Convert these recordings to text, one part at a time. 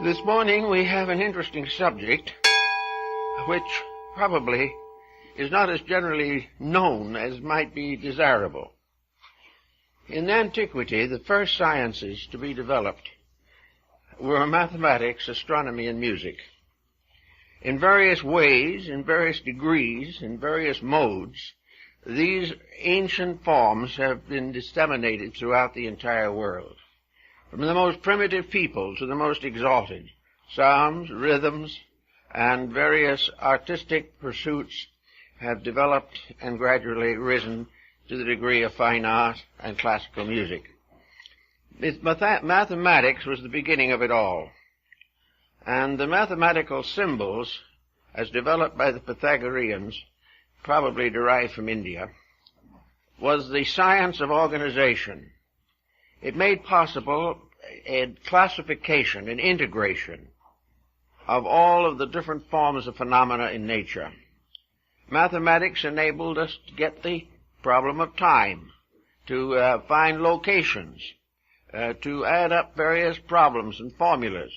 This morning we have an interesting subject which probably is not as generally known as might be desirable. In antiquity, the first sciences to be developed were mathematics, astronomy, and music. In various ways, in various degrees, in various modes, these ancient forms have been disseminated throughout the entire world. From the most primitive people to the most exalted, psalms, rhythms, and various artistic pursuits have developed and gradually risen to the degree of fine art and classical music. Mathematics was the beginning of it all. And the mathematical symbols, as developed by the Pythagoreans, probably derived from India, was the science of organization. It made possible a classification, an integration of all of the different forms of phenomena in nature. Mathematics enabled us to get the problem of time, to find locations, to add up various problems and formulas,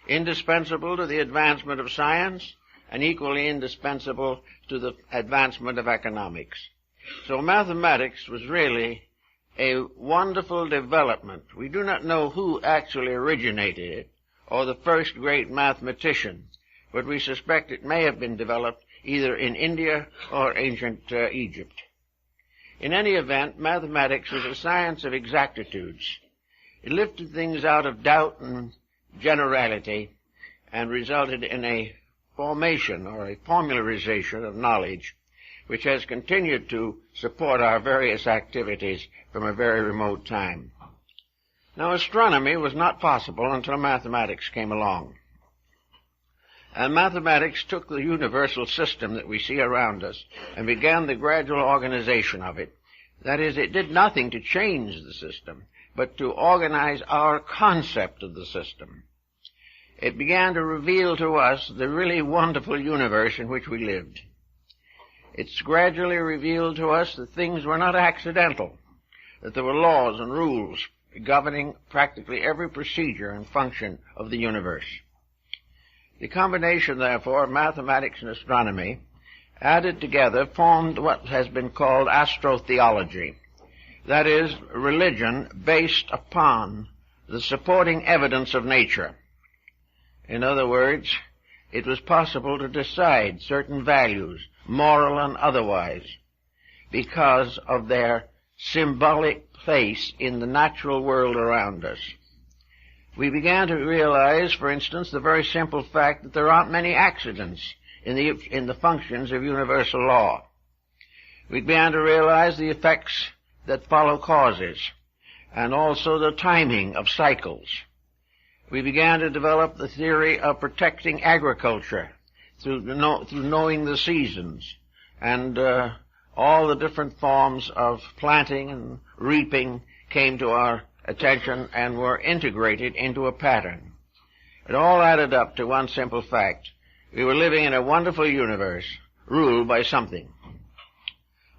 indispensable to the advancement of science and equally indispensable to the advancement of economics. So mathematics was really a wonderful development. We do not know who actually originated it, or the first great mathematician, but we suspect it may have been developed either in India or ancient Egypt. In any event, mathematics was a science of exactitudes. It lifted things out of doubt and generality and resulted in a formation or a formularization of knowledge which has continued to support our various activities from a very remote time. Now, astronomy was not possible until mathematics came along. And mathematics took the universal system that we see around us and began the gradual organization of it. That is, it did nothing to change the system, but to organize our concept of the system. It began to reveal to us the really wonderful universe in which we lived. It's gradually revealed to us that things were not accidental, that there were laws and rules governing practically every procedure and function of the universe. The combination, therefore, of mathematics and astronomy, added together, formed what has been called astro-theology. That is, religion based upon the supporting evidence of nature. In other words, it was possible to decide certain values, moral and otherwise, because of their symbolic place in the natural world around us. We began to realize, for instance, the very simple fact that there aren't many accidents in the functions of universal law. We began to realize the effects that follow causes, and also the timing of cycles. We began to develop the theory of protecting agriculture through knowing the seasons and all the different forms of planting and reaping came to our attention and were integrated into a pattern. It all added up to one simple fact. We were living in a wonderful universe ruled by something.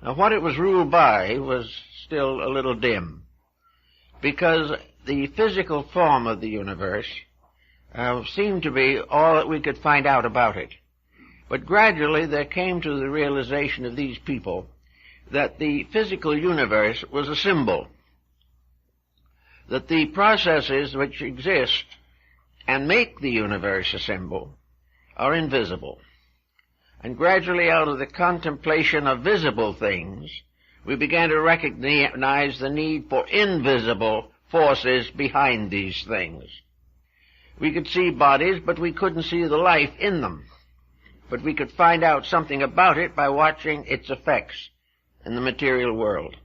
Now, what it was ruled by was still a little dim, because the physical form of the universe seemed to be all that we could find out about it. But gradually there came to the realization of these people that the physical universe was a symbol, that the processes which exist and make the universe a symbol are invisible. And gradually, out of the contemplation of visible things, we began to recognize the need for invisible forces behind these things. We could see bodies, but we couldn't see the life in them. But we could find out something about it by watching its effects in the material world.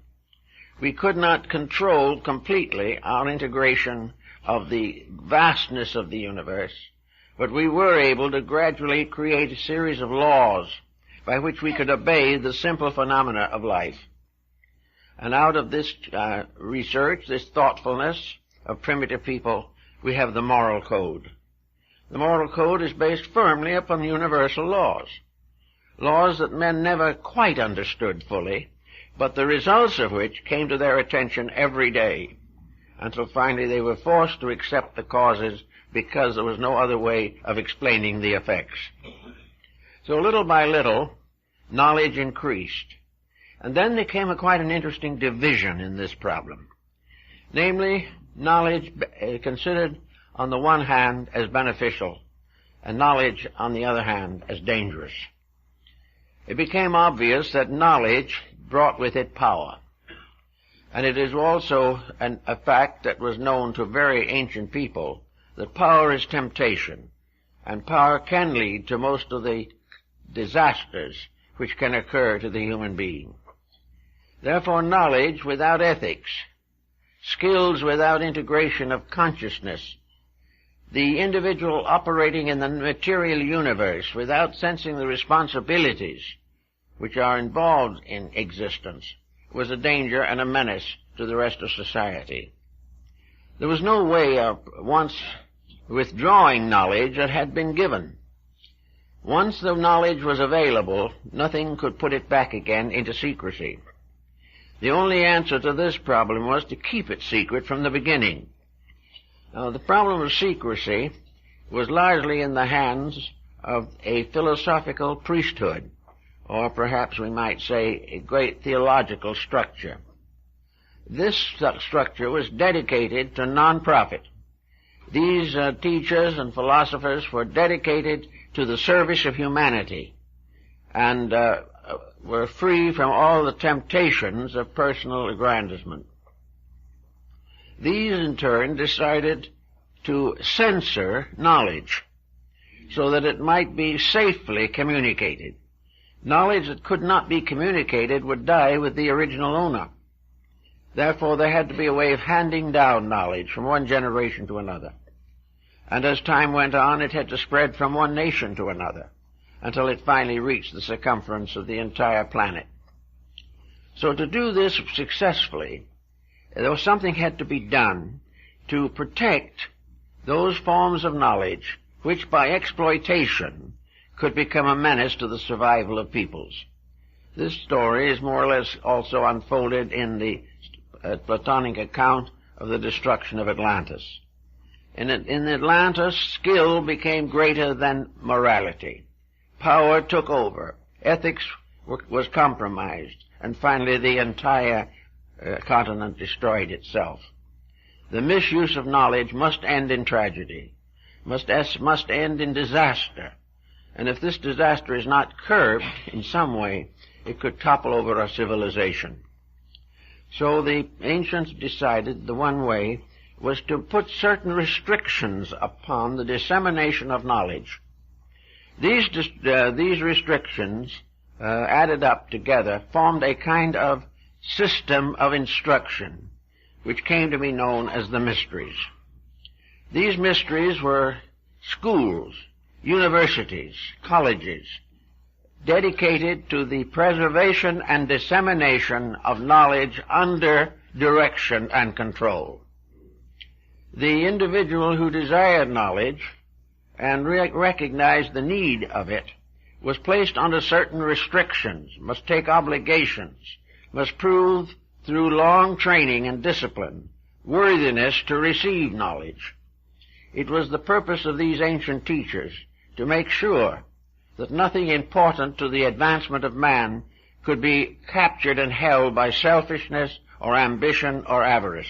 We could not control completely our integration of the vastness of the universe, but we were able to gradually create a series of laws by which we could obey the simple phenomena of life. And out of this research, this thoughtfulness of primitive people, we have the moral code. The moral code is based firmly upon universal laws, laws that men never quite understood fully, but the results of which came to their attention every day. until finally they were forced to accept the causes because there was no other way of explaining the effects. So little by little, knowledge increased. And then there came quite an interesting division in this problem. Namely, knowledge considered on the one hand as beneficial, and knowledge on the other hand as dangerous. It became obvious that knowledge brought with it power. And it is also a fact that was known to very ancient people that power is temptation, and power can lead to most of the disasters which can occur to the human being. Therefore, knowledge without ethics, skills without integration of consciousness, the individual operating in the material universe without sensing the responsibilities which are involved in existence, was a danger and a menace to the rest of society. There was no way of once withdrawing knowledge that had been given. Once the knowledge was available, nothing could put it back again into secrecy. The only answer to this problem was to keep it secret from the beginning. Now, the problem of secrecy was largely in the hands of a philosophical priesthood, or perhaps we might say a great theological structure. This structure was dedicated to non-profit. These teachers and philosophers were dedicated to the service of humanity and were free from all the temptations of personal aggrandizement. These, in turn, decided to censor knowledge so that it might be safely communicated. Knowledge that could not be communicated would die with the original owner. Therefore, there had to be a way of handing down knowledge from one generation to another. And as time went on, it had to spread from one nation to another, until it finally reached the circumference of the entire planet. So to do this successfully, something had to be done to protect those forms of knowledge which by exploitation could become a menace to the survival of peoples. This story is more or less also unfolded in the Platonic account of the destruction of Atlantis. In Atlantis, skill became greater than morality. Power took over. Ethics was compromised. And finally, the entire continent destroyed itself. The misuse of knowledge must end in tragedy, must end in disaster. And if this disaster is not curbed in some way, it could topple over our civilization. So the ancients decided the one way was to put certain restrictions upon the dissemination of knowledge. These restrictions, added up together, formed a kind of system of instruction, which came to be known as the mysteries. These mysteries were schools, universities, colleges, dedicated to the preservation and dissemination of knowledge under direction and control. The individual who desired knowledge and recognized the need of it was placed under certain restrictions, must take obligations, must prove through long training and discipline worthiness to receive knowledge. It was the purpose of these ancient teachers to make sure that nothing important to the advancement of man could be captured and held by selfishness or ambition or avarice.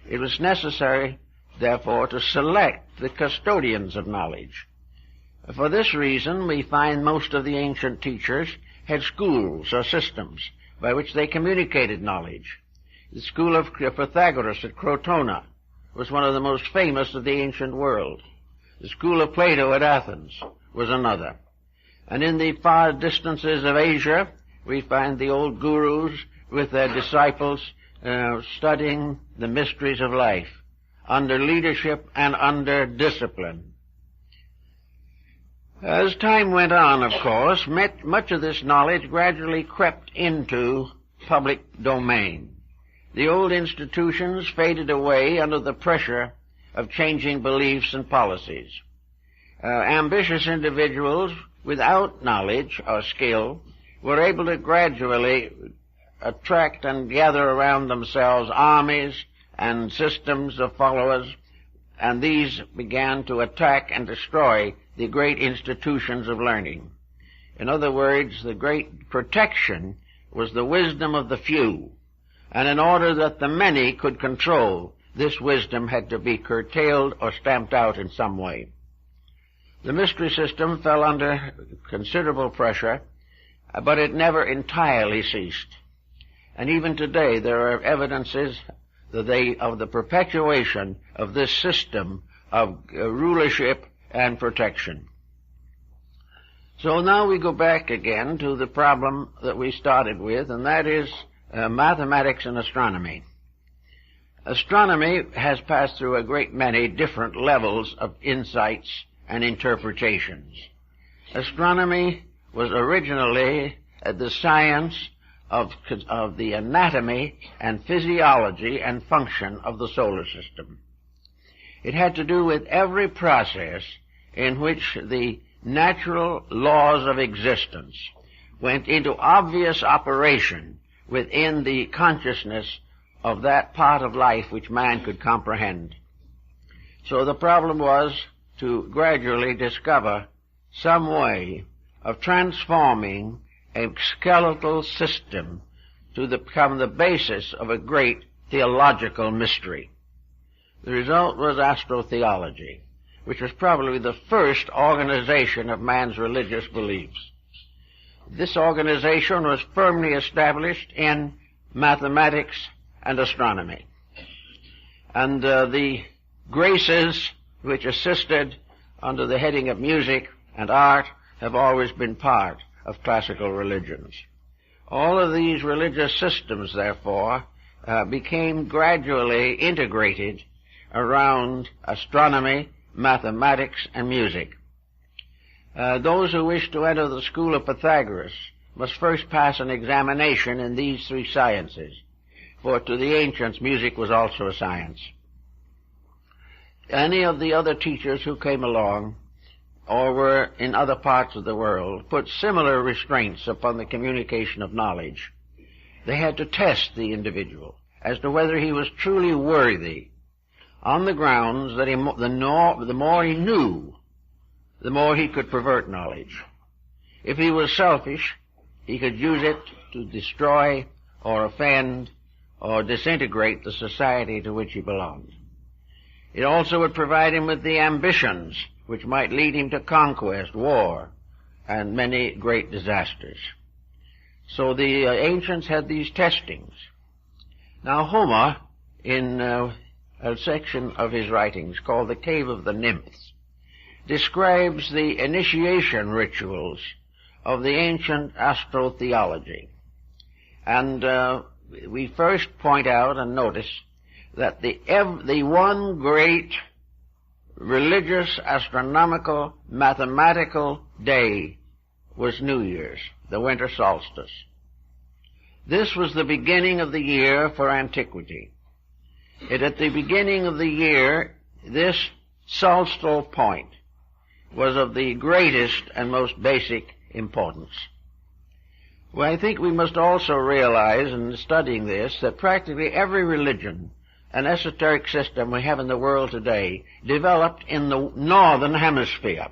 It was necessary, therefore, to select the custodians of knowledge. For this reason, we find most of the ancient teachers had schools or systems by which they communicated knowledge. The school of Pythagoras at Crotona was one of the most famous of the ancient world. The school of Plato at Athens was another. And in the far distances of Asia, we find the old gurus with their disciples studying the mysteries of life under leadership and under discipline. As time went on, of course, much of this knowledge gradually crept into public domain. The old institutions faded away under the pressure of changing beliefs and policies. Ambitious individuals without knowledge or skill were able to gradually attract and gather around themselves armies and systems of followers, and these began to attack and destroy the great institutions of learning. In other words, the great protection was the wisdom of the few, and in order that the many could control, this wisdom had to be curtailed or stamped out in some way. The mystery system fell under considerable pressure, but it never entirely ceased. And even today there are evidences of the perpetuation of this system of rulership and protection. So now we go back again to the problem that we started with, and that is mathematics and astronomy. Astronomy has passed through a great many different levels of insights and interpretations. Astronomy was originally the science of the anatomy and physiology and function of the solar system. It had to do with every process in which the natural laws of existence went into obvious operation within the consciousness of that part of life which man could comprehend. So the problem was to gradually discover some way of transforming a skeletal system to become the basis of a great theological mystery. The result was astro-theology, which was probably the first organization of man's religious beliefs. This organization was firmly established in mathematics and astronomy. And the graces which assisted under the heading of music and art have always been part of classical religions. All of these religious systems, therefore, became gradually integrated around astronomy, mathematics, and music. Those who wish to enter the school of Pythagoras must first pass an examination in these three sciences, for to the ancients music was also a science. Any of the other teachers who came along or were in other parts of the world put similar restraints upon the communication of knowledge. They had to test the individual as to whether he was truly worthy, on the grounds that the more he knew, the more he could pervert knowledge. If he was selfish, he could use it to destroy or offend or disintegrate the society to which he belonged. It also would provide him with the ambitions which might lead him to conquest, war, and many great disasters. So the ancients had these testings. Now Homer, in a section of his writings called The Cave of the Nymphs, describes the initiation rituals of the ancient astro-theology. And we first point out and notice that the one great religious, astronomical, mathematical day was New Year's, the winter solstice. This was the beginning of the year for antiquity. At the beginning of the year, this solstice point was of the greatest and most basic importance. Well, I think we must also realize in studying this that practically every religion and esoteric system we have in the world today developed in the northern hemisphere.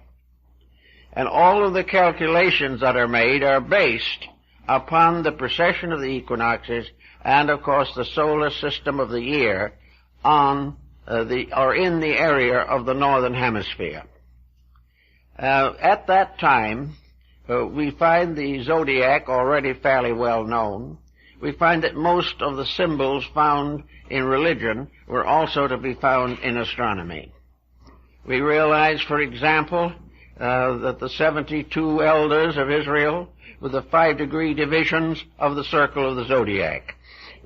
And all of the calculations that are made are based upon the precession of the equinoxes and, of course, the solar system of the year in the area of the northern hemisphere. At that time, we find the zodiac already fairly well known. We find that most of the symbols found in religion were also to be found in astronomy. We realize, for example, that the 72 elders of Israel were the 5-degree divisions of the circle of the zodiac.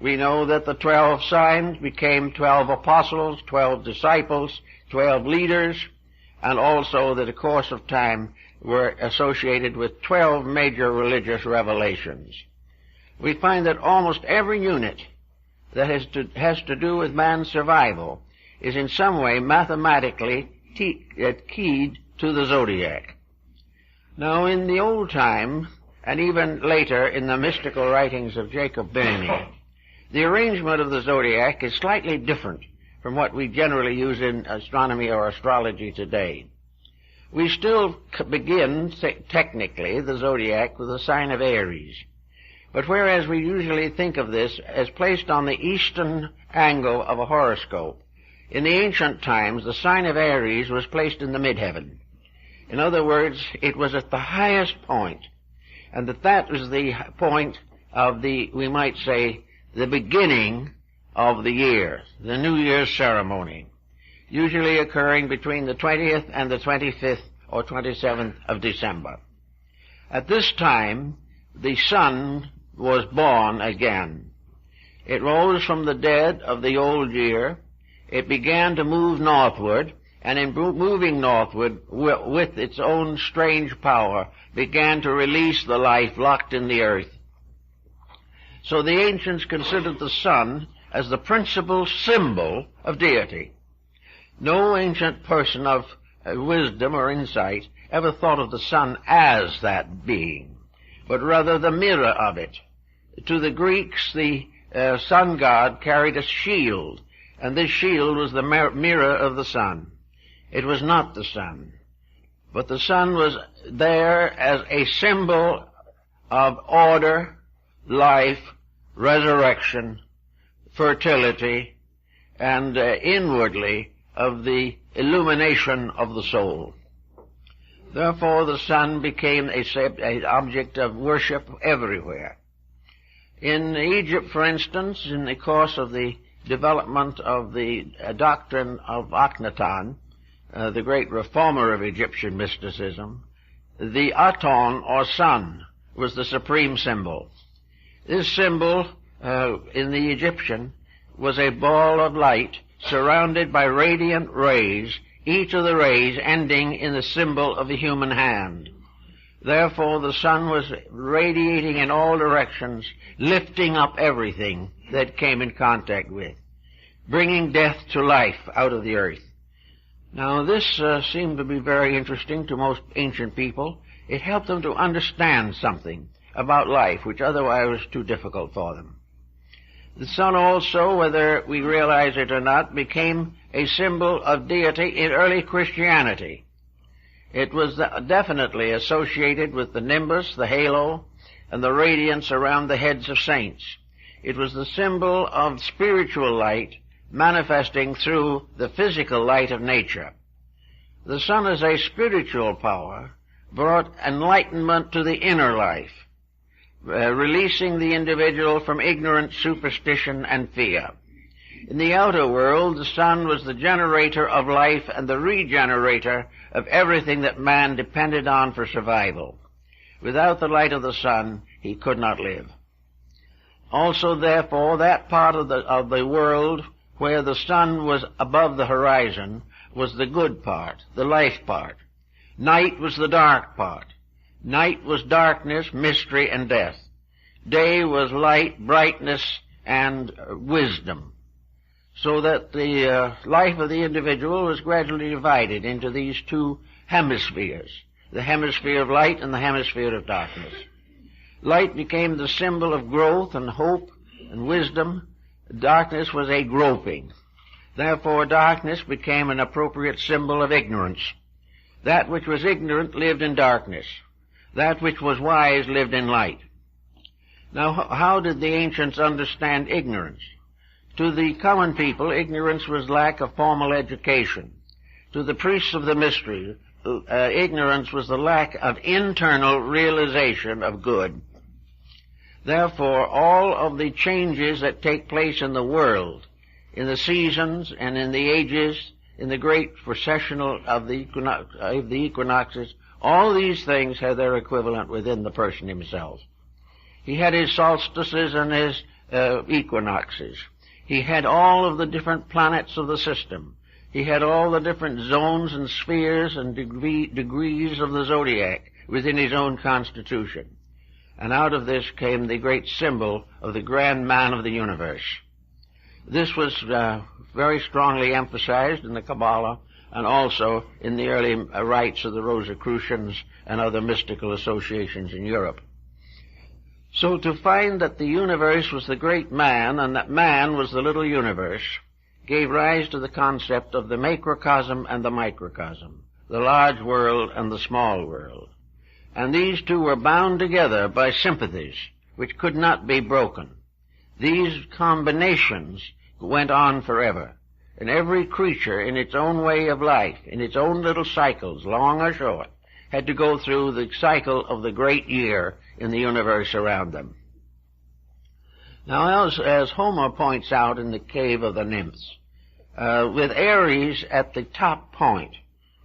We know that the 12 signs became 12 apostles, 12 disciples, 12 leaders, and also that the course of time were associated with 12 major religious revelations. We find that almost every unit that has to do with man's survival is in some way mathematically keyed to the zodiac. Now, in the old time, and even later in the mystical writings of Jacob Boehme, the arrangement of the zodiac is slightly different from what we generally use in astronomy or astrology today. We still begin, technically, the zodiac with the sign of Aries. But whereas we usually think of this as placed on the eastern angle of a horoscope, in the ancient times the sign of Aries was placed in the midheaven. In other words, it was at the highest point, and that was the point of we might say, the beginning of the year, the New Year's ceremony, usually occurring between the 20th and the 25th or 27th of December. At this time, the sun was born again. It rose from the dead of the old year. It began to move northward, and in moving northward with its own strange power, began to release the life locked in the earth. So the ancients considered the sun as the principal symbol of deity. No ancient person of wisdom or insight ever thought of the sun as that being, but rather the mirror of it. To the Greeks, the sun god carried a shield, and this shield was the mirror of the sun. It was not the sun, but the sun was there as a symbol of order, life, resurrection, fertility, and inwardly of the illumination of the soul. Therefore the sun became an object of worship everywhere. In Egypt, for instance, in the course of the development of the doctrine of Akhenaten, the great reformer of Egyptian mysticism, the Aton, or sun, was the supreme symbol. This symbol, in the Egyptian, was a ball of light surrounded by radiant rays, each of the rays ending in the symbol of the human hand. Therefore, the sun was radiating in all directions, lifting up everything that came in contact with, bringing death to life out of the earth. Now, this seemed to be very interesting to most ancient people. It helped them to understand something about life, which otherwise was too difficult for them. The sun also, whether we realize it or not, became a symbol of deity in early Christianity. It was definitely associated with the nimbus, the halo, and the radiance around the heads of saints. It was the symbol of spiritual light manifesting through the physical light of nature. The sun as a spiritual power brought enlightenment to the inner life, releasing the individual from ignorant superstition and fear. In the outer world, the sun was the generator of life and the regenerator of everything that man depended on for survival. Without the light of the sun, he could not live. Also, therefore, that part of the world where the sun was above the horizon was the good part, the life part. Night was the dark part. Night was darkness, mystery, and death. Day was light, brightness, and wisdom. So that the life of the individual was gradually divided into these two hemispheres, the hemisphere of light and the hemisphere of darkness. Light became the symbol of growth and hope and wisdom. Darkness was a groping. Therefore, darkness became an appropriate symbol of ignorance. That which was ignorant lived in darkness. That which was wise lived in light. Now, how did the ancients understand ignorance? To the common people, ignorance was lack of formal education. To the priests of the mystery, ignorance was the lack of internal realization of good. Therefore, all of the changes that take place in the world, in the seasons and in the ages, in the great processional of the equinoxes, all these things have their equivalent within the person himself. He had his solstices and his equinoxes. He had all of the different planets of the system. He had all the different zones and spheres and degrees of the zodiac within his own constitution. And out of this came the great symbol of the grand man of the universe. This was very strongly emphasized in the Cabala and also in the early rites of the Rosicrucians and other mystical associations in Europe. So to find that the universe was the great man and that man was the little universe gave rise to the concept of the macrocosm and the microcosm, the large world and the small world. And these two were bound together by sympathies which could not be broken. These combinations went on forever, and every creature in its own way of life, in its own little cycles, long or short, had to go through the cycle of the great year in the universe around them. Now, as Homer points out in the Cave of the Nymphs, with Aries at the top point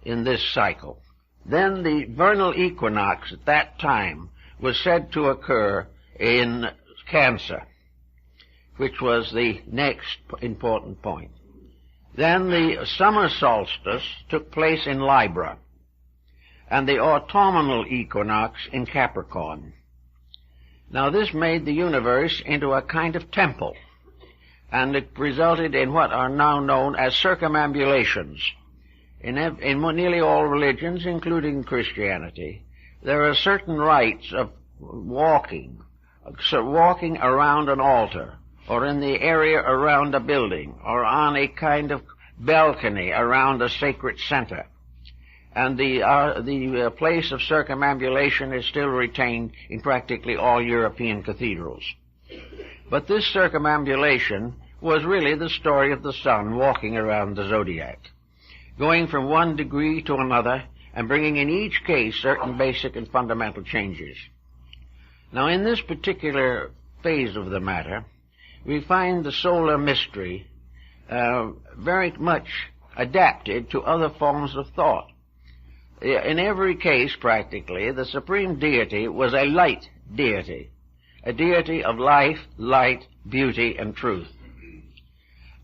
in this cycle, then the vernal equinox at that time was said to occur in Cancer, which was the next important point. Then the summer solstice took place in Libra, and the autumnal equinox in Capricorn. Now this made the universe into a kind of temple, and it resulted in what are now known as circumambulations. In nearly all religions, including Christianity, there are certain rites of walking around an altar, or in the area around a building, or on a kind of balcony around a sacred center. And the place of circumambulation is still retained in practically all European cathedrals. But this circumambulation was really the story of the sun walking around the zodiac, going from one degree to another and bringing in each case certain basic and fundamental changes. Now, in this particular phase of the matter, we find the solar mystery very much adapted to other forms of thought. In every case, practically, the supreme deity was a light deity, a deity of life, light, beauty, and truth.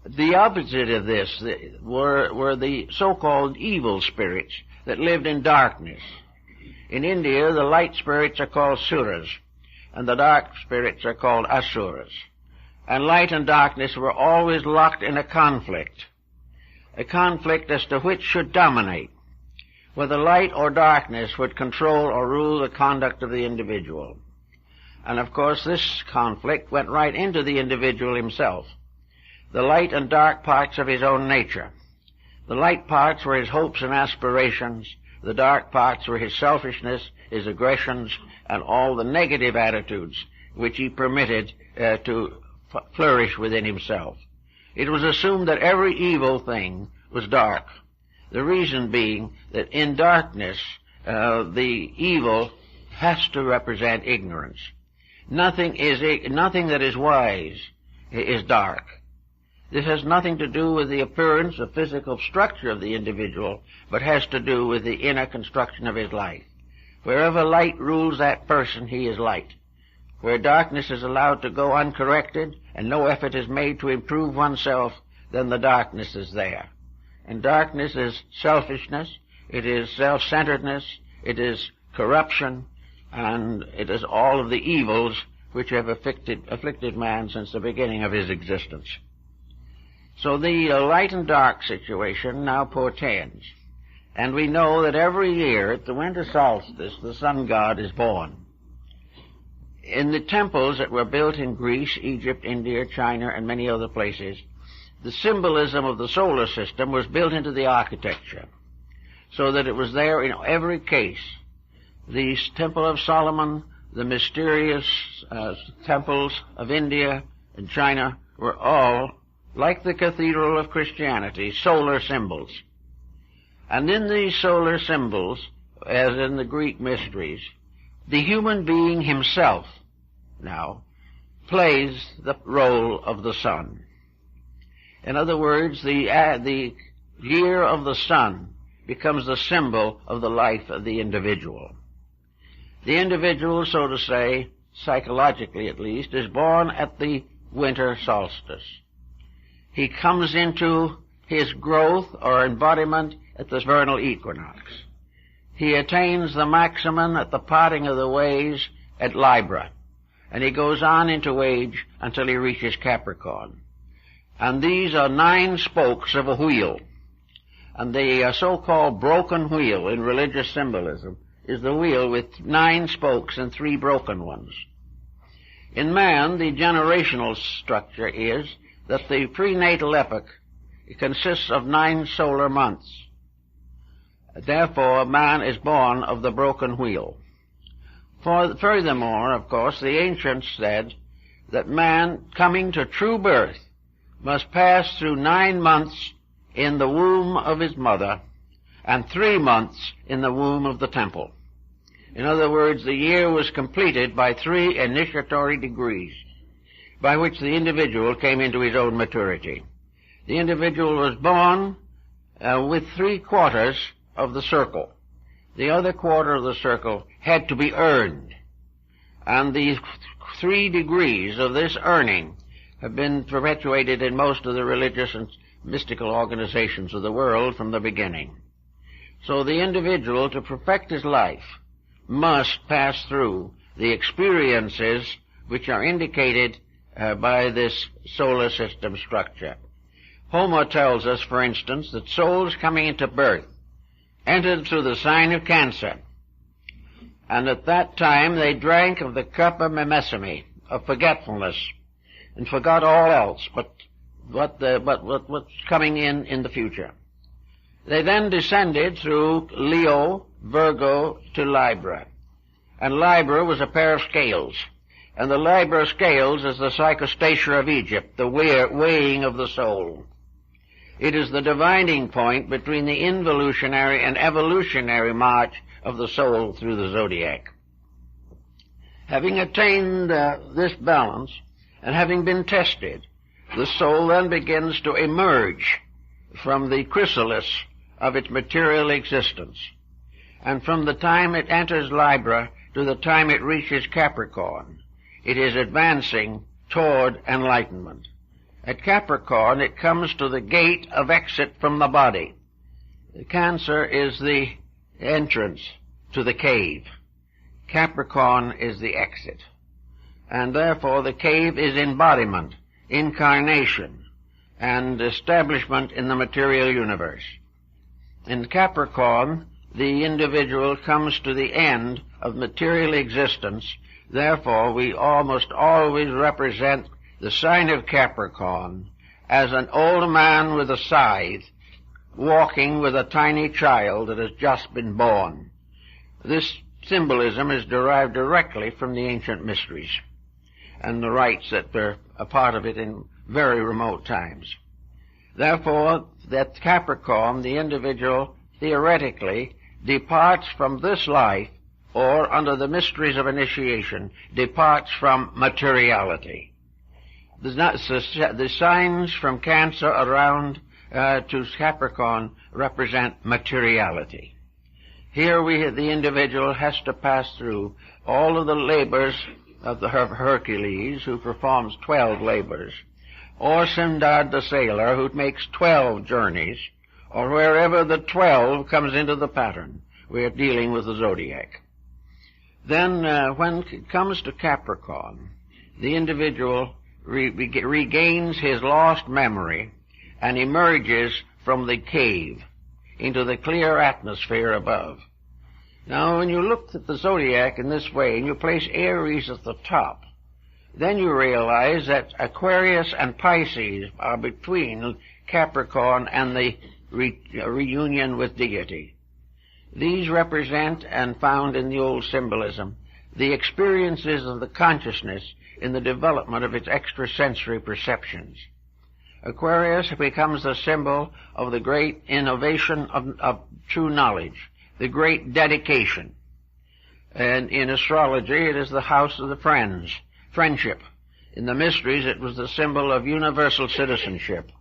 The opposite of this were the so-called evil spirits that lived in darkness. In India, the light spirits are called suras, and the dark spirits are called asuras. And light and darkness were always locked in a conflict as to which should dominate, whether light or darkness would control or rule the conduct of the individual. And of course this conflict went right into the individual himself, the light and dark parts of his own nature. The light parts were his hopes and aspirations, the dark parts were his selfishness, his aggressions, and all the negative attitudes which he permitted to flourish within himself. It was assumed that every evil thing was dark, the reason being that in darkness the evil has to represent ignorance. Nothing that is wise is dark. This has nothing to do with the appearance or physical structure of the individual, but has to do with the inner construction of his life. Wherever light rules that person, he is light. Where darkness is allowed to go uncorrected and no effort is made to improve oneself, then the darkness is there. And darkness is selfishness, it is self-centeredness, it is corruption, and it is all of the evils which have afflicted man since the beginning of his existence. So the light and dark situation now portends. And we know that every year at the winter solstice, the sun god is born. In the temples that were built in Greece, Egypt, India, China, and many other places, the symbolism of the solar system was built into the architecture, so that it was there in every case. The Temple of Solomon, the mysterious temples of India and China were all, like the Cathedral of Christianity, solar symbols. And in these solar symbols, as in the Greek mysteries, the human being himself now plays the role of the sun. In other words, the year of the sun becomes the symbol of the life of the individual. The individual, so to say, psychologically at least, is born at the winter solstice. He comes into his growth or embodiment at the vernal equinox. He attains the maximum at the parting of the ways at Libra, and he goes on into age until he reaches Capricorn. And these are 9 spokes of a wheel. And the so-called broken wheel in religious symbolism is the wheel with 9 spokes and 3 broken ones. In man, the generational structure is that the prenatal epoch consists of 9 solar months. Therefore, man is born of the broken wheel. Furthermore, of course, the ancients said that man, coming to true birth, must pass through 9 months in the womb of his mother and 3 months in the womb of the temple. In other words, the year was completed by 3 initiatory degrees by which the individual came into his own maturity. The individual was born with 3/4 of the circle. The other quarter of the circle had to be earned. And the 3 degrees of this earning have been perpetuated in most of the religious and mystical organizations of the world from the beginning. So the individual, to perfect his life, must pass through the experiences which are indicated by this solar system structure. Homer tells us, for instance, that souls coming into birth entered through the sign of Cancer, and at that time they drank of the cup of mimesime, of forgetfulness, and forgot all else but what's coming in the future. They then descended through Leo, Virgo, to Libra. And Libra was a pair of scales. And the Libra scales is the psychostatia of Egypt, the weighing of the soul. It is the dividing point between the involutionary and evolutionary march of the soul through the zodiac. Having attained this balance, and having been tested, the soul then begins to emerge from the chrysalis of its material existence. And from the time it enters Libra to the time it reaches Capricorn, it is advancing toward enlightenment. At Capricorn, it comes to the gate of exit from the body. Cancer is the entrance to the cave. Capricorn is the exit. And therefore the cave is embodiment, incarnation, and establishment in the material universe. In Capricorn, the individual comes to the end of material existence. Therefore, we almost always represent the sign of Capricorn as an old man with a scythe walking with a tiny child that has just been born. This symbolism is derived directly from the ancient mysteries and the rites that were a part of it in very remote times. Therefore, that Capricorn, the individual, theoretically, departs from this life, or under the mysteries of initiation, departs from materiality. The signs from Cancer around to Capricorn represent materiality. Here the individual has to pass through all of the labors of the Hercules, who performs 12 labors, or Sindad the sailor, who makes 12 journeys, or wherever the 12 comes into the pattern. We are dealing with the zodiac. Then, when it comes to Capricorn, the individual regains his lost memory and emerges from the cave into the clear atmosphere above. Now, when you look at the zodiac in this way, and you place Aries at the top, then you realize that Aquarius and Pisces are between Capricorn and the reunion with deity. These represent, and found in the old symbolism, the experiences of the consciousness in the development of its extrasensory perceptions. Aquarius becomes the symbol of the great innovation of true knowledge, the great dedication. And in astrology, it is the house of the friendship. In the mysteries, it was the symbol of universal citizenship,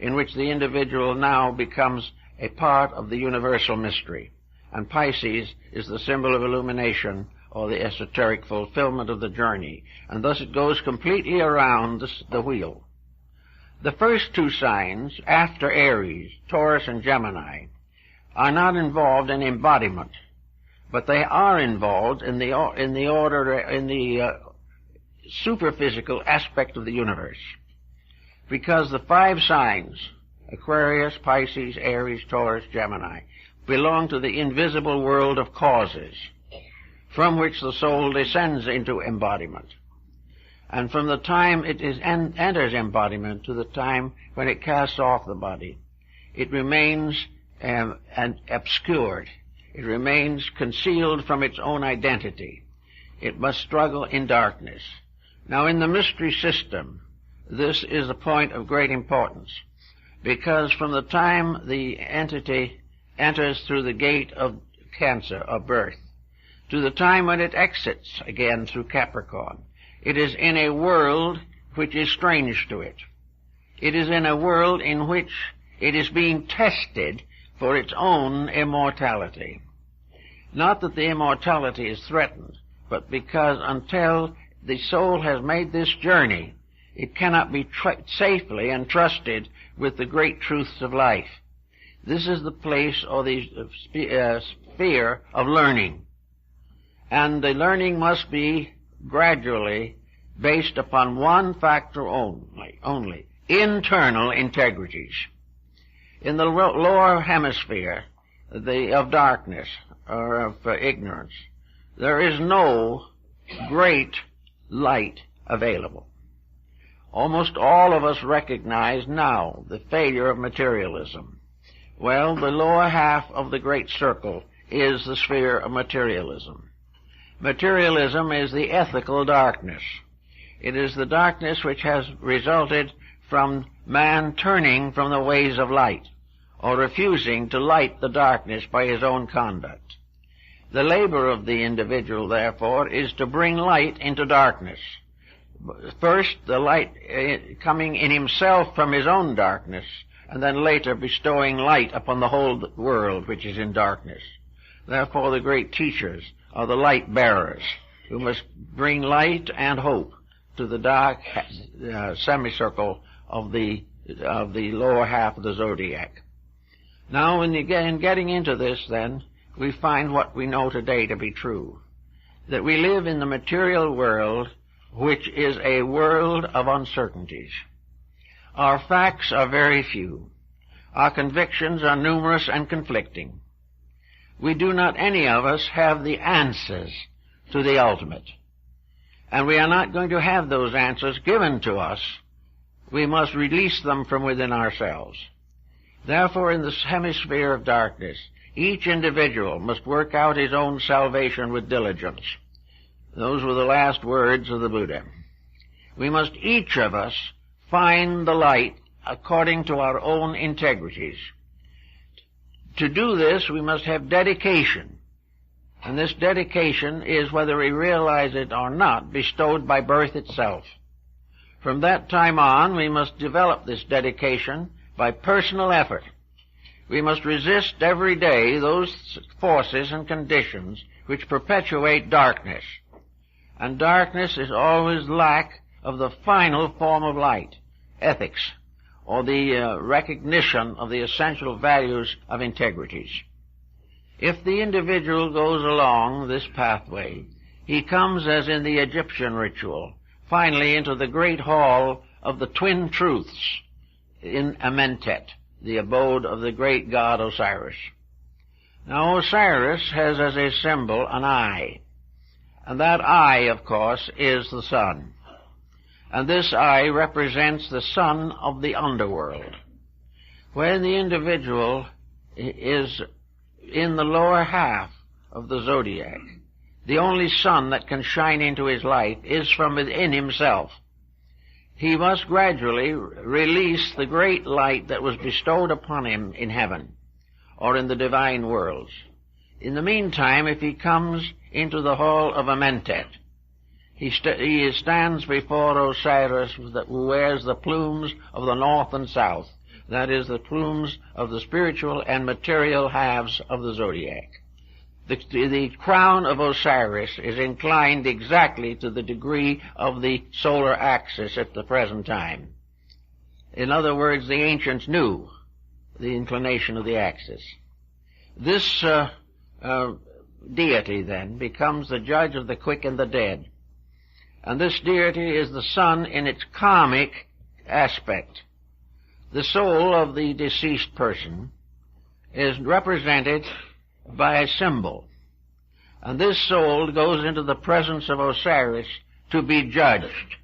in which the individual now becomes a part of the universal mystery. And Pisces is the symbol of illumination, or the esoteric fulfillment of the journey. And thus it goes completely around the wheel. The first 2 signs, after Aries, Taurus and Gemini, are not involved in embodiment, but they are involved in the superphysical aspect of the universe. Because the 5 signs, Aquarius, Pisces, Aries, Taurus, Gemini, belong to the invisible world of causes, from which the soul descends into embodiment. And from the time it enters embodiment to the time when it casts off the body, it remains obscured. It remains concealed from its own identity. It must struggle in darkness. Now, in the mystery system, this is a point of great importance, because from the time the entity enters through the gate of Cancer, of birth, to the time when it exits again through Capricorn, it is in a world which is strange to it. It is in a world in which it is being tested for its own immortality. Not that the immortality is threatened, but because until the soul has made this journey, it cannot be safely entrusted with the great truths of life. This is the place or the sphere of learning. And the learning must be gradually based upon one factor only, internal integrities. In the lower hemisphere of darkness or of ignorance, there is no great light available. Almost all of us recognize now the failure of materialism. Well, the lower half of the great circle is the sphere of materialism. Materialism is the ethical darkness. It is the darkness which has resulted from man turning from the ways of light, or refusing to light the darkness by his own conduct. The labor of the individual, therefore, is to bring light into darkness. First, the light coming in himself from his own darkness, and then later bestowing light upon the whole world which is in darkness. Therefore, the great teachers are the light bearers, who must bring light and hope to the dark semicircle of the lower half of the zodiac. Now, in getting into this, then, we find what we know today to be true, that we live in the material world, which is a world of uncertainties. Our facts are very few. Our convictions are numerous and conflicting. We do not, any of us, have the answers to the ultimate. And we are not going to have those answers given to us. We must release them from within ourselves. Therefore, in this hemisphere of darkness, each individual must work out his own salvation with diligence. Those were the last words of the Buddha. We must, each of us, find the light according to our own integrities. To do this, we must have dedication. And this dedication is, whether we realize it or not, bestowed by birth itself. From that time on, we must develop this dedication by personal effort. We must resist every day those forces and conditions which perpetuate darkness. And darkness is always lack of the final form of light, ethics, or the recognition of the essential values of integrities. If the individual goes along this pathway, he comes, as in the Egyptian ritual, finally into the great hall of the twin truths in Amentet, the abode of the great god Osiris. Now, Osiris has as a symbol an eye, and that eye, of course, is the sun. And this eye represents the sun of the underworld. When the individual is in the lower half of the zodiac, the only sun that can shine into his life is from within himself. He must gradually release the great light that was bestowed upon him in heaven, or in the divine worlds. In the meantime, if he comes into the hall of Amentet, he stands before Osiris, who wears the plumes of the north and south, that is, the plumes of the spiritual and material halves of the zodiac. The crown of Osiris is inclined exactly to the degree of the solar axis at the present time. In other words, the ancients knew the inclination of the axis. This deity, then, becomes the judge of the quick and the dead. And this deity is the sun in its karmic aspect. The soul of the deceased person is represented by a symbol. And this soul goes into the presence of Osiris to be judged.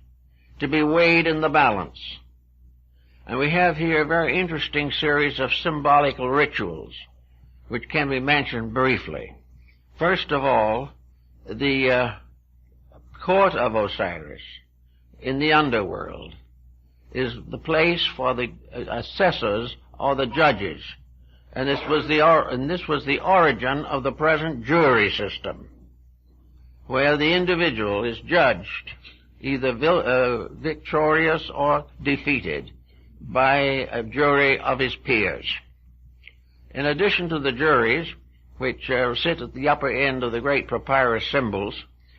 to be weighed in the balance. And we have here a very interesting series of symbolical rituals, which can be mentioned briefly. First of all, the court of Osiris in the underworld is the place for the assessors or the judges. And this was the origin of the present jury system, where the individual is judged either victorious or defeated by a jury of his peers. In addition to the juries, which sit at the upper end of the great papyrus symbols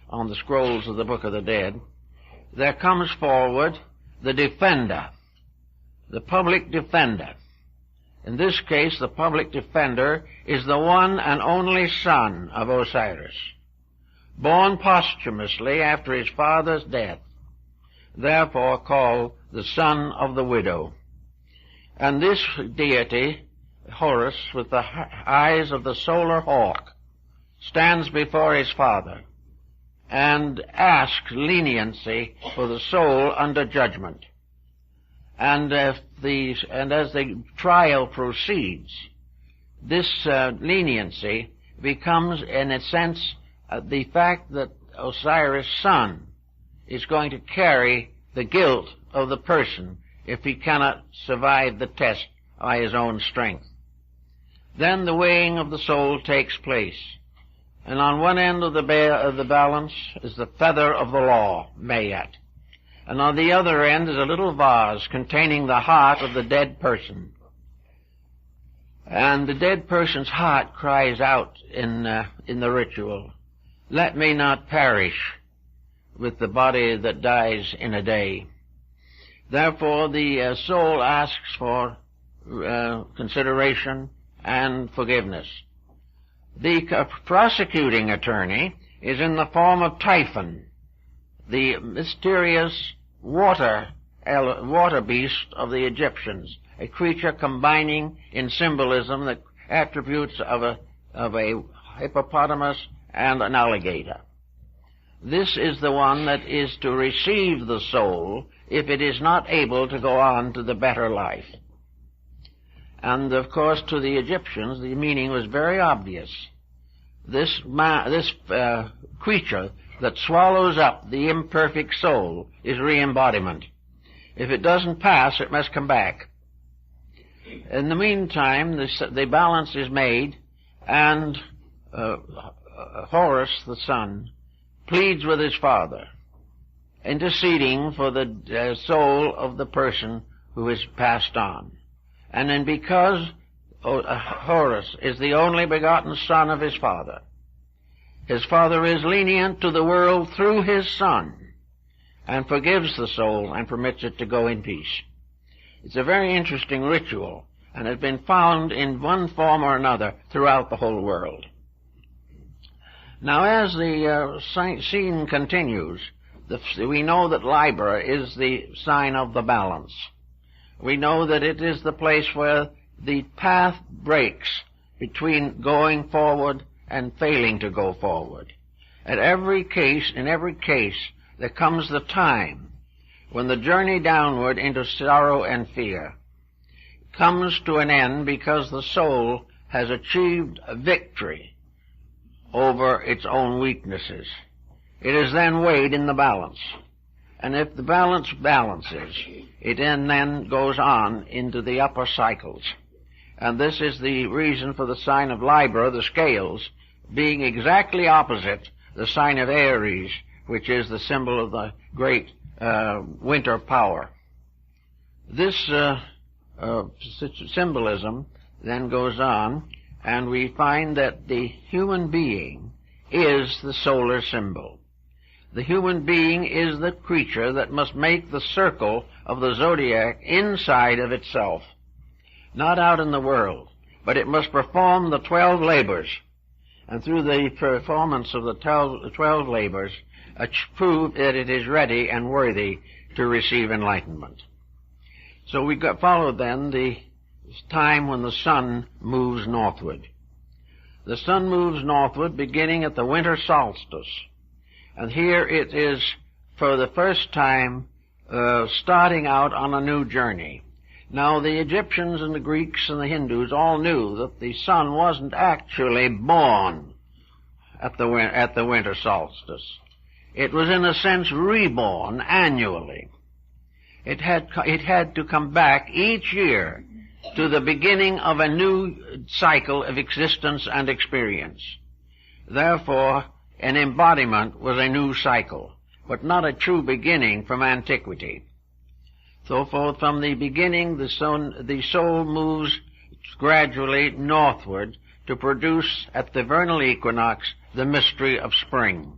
on the scrolls of the Book of the Dead, there comes forward the defender, the public defender. In this case, the public defender is the one and only son of Osiris, born posthumously after his father's death, therefore called the son of the widow. And this deity, Horus, with the eyes of the solar hawk, stands before his father and asks leniency for the soul under judgment. And as the trial proceeds, this leniency becomes, in a sense, the fact that Osiris' son is going to carry the guilt of the person if he cannot survive the test by his own strength. Then the weighing of the soul takes place, and on one end of the balance is the feather of the law, Mayat, and on the other end is a little vase containing the heart of the dead person. And the dead person's heart cries out in the ritual, "Let me not perish with the body that dies in a day." Therefore the soul asks for consideration and forgiveness. The prosecuting attorney is in the form of Typhon, the mysterious water beast of the Egyptians, a creature combining in symbolism the attributes of a hippopotamus and an alligator. This is the one that is to receive the soul if it is not able to go on to the better life. And of course, to the Egyptians, the meaning was very obvious. This creature that swallows up the imperfect soul is re-embodiment. If it doesn't pass, it must come back. In the meantime, the balance is made, and Horus, the son, pleads with his father, interceding for the soul of the person who has passed on. And then because Horus is the only begotten son of his father is lenient to the world through his son and forgives the soul and permits it to go in peace. It's a very interesting ritual and has been found in one form or another throughout the whole world. Now, as the scene continues, we know that Libra is the sign of the balance. We know that it is the place where the path breaks between going forward and failing to go forward. In every case, there comes the time when the journey downward into sorrow and fear comes to an end because the soul has achieved a victory over its own weaknesses. It is then weighed in the balance. And if the balance balances, it then goes on into the upper cycles. And this is the reason for the sign of Libra, the scales, being exactly opposite the sign of Aries, which is the symbol of the great winter power. This symbolism then goes on, and we find that the human being is the solar symbol. The human being is the creature that must make the circle of the zodiac inside of itself, not out in the world, but it must perform the 12 labors, and through the performance of the 12 labors, prove that it is ready and worthy to receive enlightenment. So we followed then the time when the sun moves northward. The sun moves northward beginning at the winter solstice. And here it is, for the first time, starting out on a new journey. Now, the Egyptians and the Greeks and the Hindus all knew that the sun wasn't actually born at the winter solstice. It was, in a sense, reborn annually. It had to come back each year to the beginning of a new cycle of existence and experience. Therefore, an embodiment was a new cycle, but not a true beginning from antiquity. So from the beginning, the soul moves gradually northward to produce at the vernal equinox the mystery of spring.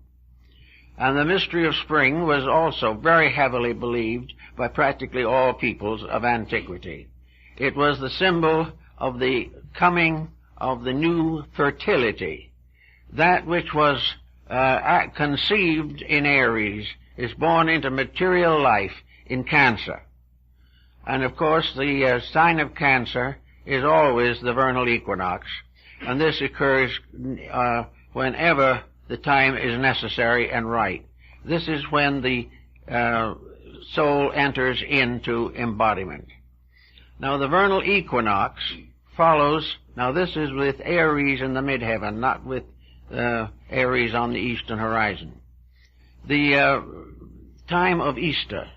And the mystery of spring was also very heavily believed by practically all peoples of antiquity. It was the symbol of the coming of the new fertility. That which was conceived in Aries is born into material life in Cancer. And of course the sign of Cancer is always the vernal equinox, and this occurs whenever the time is necessary and right. This is when the soul enters into embodiment. Now the vernal equinox follows, now this is with Aries in the midheaven, not with Aries on the eastern horizon. The time of Easter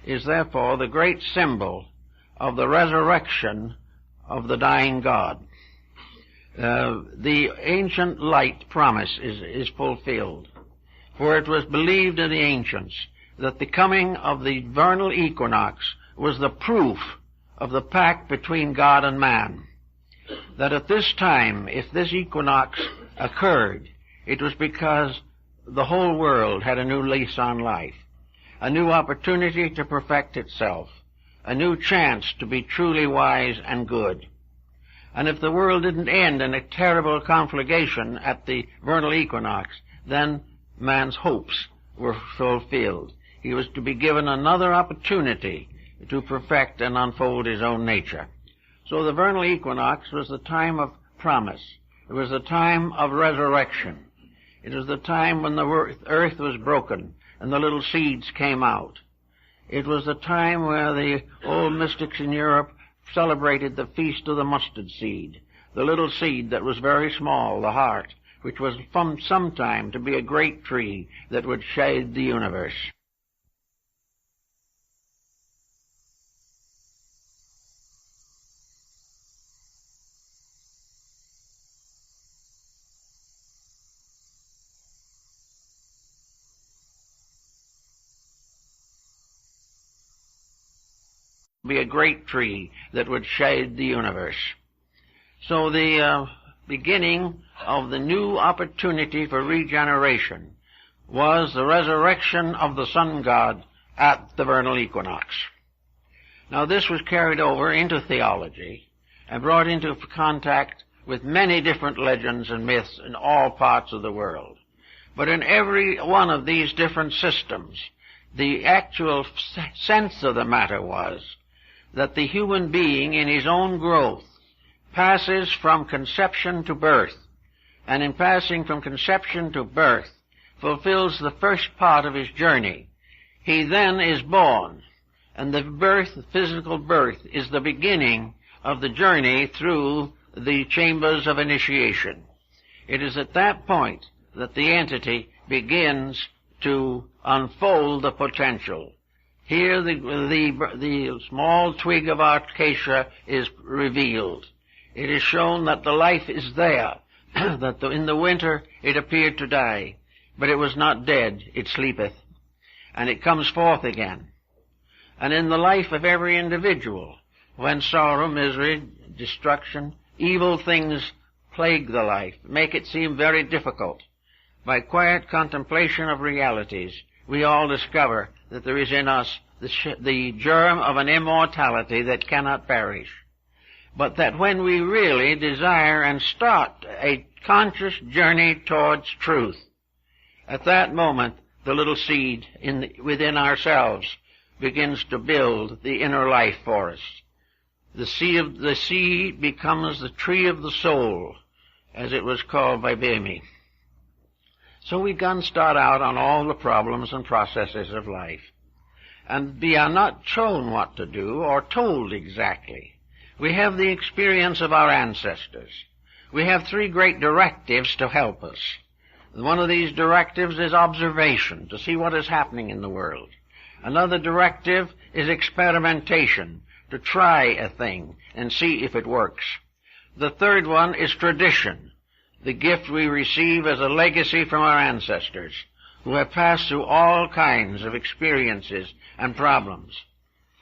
is therefore the great symbol of the resurrection of the dying God. The ancient light promise is fulfilled, for it was believed in the ancients that the coming of the vernal equinox was the proof of the pact between God and man. That at this time, if this equinox occurred, it was because the whole world had a new lease on life, a new opportunity to perfect itself, a new chance to be truly wise and good. And if the world didn't end in a terrible conflagration at the vernal equinox, then man's hopes were fulfilled. He was to be given another opportunity to perfect and unfold his own nature. So the vernal equinox was the time of promise. It was the time of resurrection. It was the time when the earth was broken and the little seeds came out. It was the time where the old mystics in Europe celebrated the feast of the mustard seed, the little seed that was very small, the heart, which was from some time to be a great tree that would shade the universe. Be a great tree that would shade the universe. So the beginning of the new opportunity for regeneration was the resurrection of the sun god at the vernal equinox. Now this was carried over into theology and brought into contact with many different legends and myths in all parts of the world. But in every one of these different systems, the actual sense of the matter was that the human being in his own growth passes from conception to birth, and in passing from conception to birth fulfills the first part of his journey. He then is born, and the birth, the physical birth, is the beginning of the journey through the chambers of initiation. It is at that point that the entity begins to unfold the potential. Here the small twig of acacia is revealed. It is shown that the life is there, that in the winter it appeared to die, but it was not dead, it sleepeth, and it comes forth again. And in the life of every individual, when sorrow, misery, destruction, evil things plague the life, make it seem very difficult, by quiet contemplation of realities, we all discover that there is in us the germ of an immortality that cannot perish. But that when we really desire and start a conscious journey towards truth, at that moment the little seed within ourselves begins to build the inner life for us. The seed becomes the tree of the soul, as it was called by Bhimi. So we can start out on all the problems and processes of life. and we are not shown what to do or told exactly. We have the experience of our ancestors. We have three great directives to help us. One of these directives is observation, to see what is happening in the world. Another directive is experimentation, to try a thing and see if it works. The third one is tradition, the gift we receive as a legacy from our ancestors, who have passed through all kinds of experiences and problems.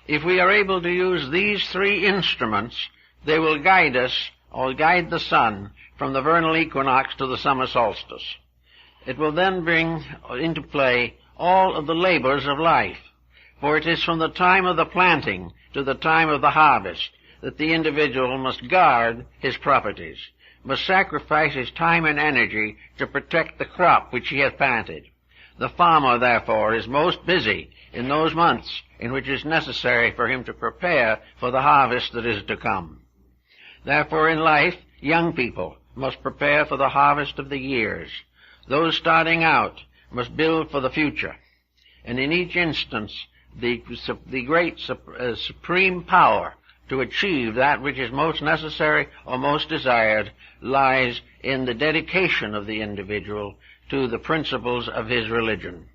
If we are able to use these three instruments, they will guide us, or guide the sun, from the vernal equinox to the summer solstice. It will then bring into play all of the labors of life, for it is from the time of the planting to the time of the harvest that the individual must guard his properties, must sacrifice his time and energy to protect the crop which he has planted. The farmer, therefore, is most busy in those months in which it is necessary for him to prepare for the harvest that is to come. Therefore, in life, young people must prepare for the harvest of the years. Those starting out must build for the future. And in each instance, the great supreme power to achieve that which is most necessary or most desired lies in the dedication of the individual to the principles of his religion.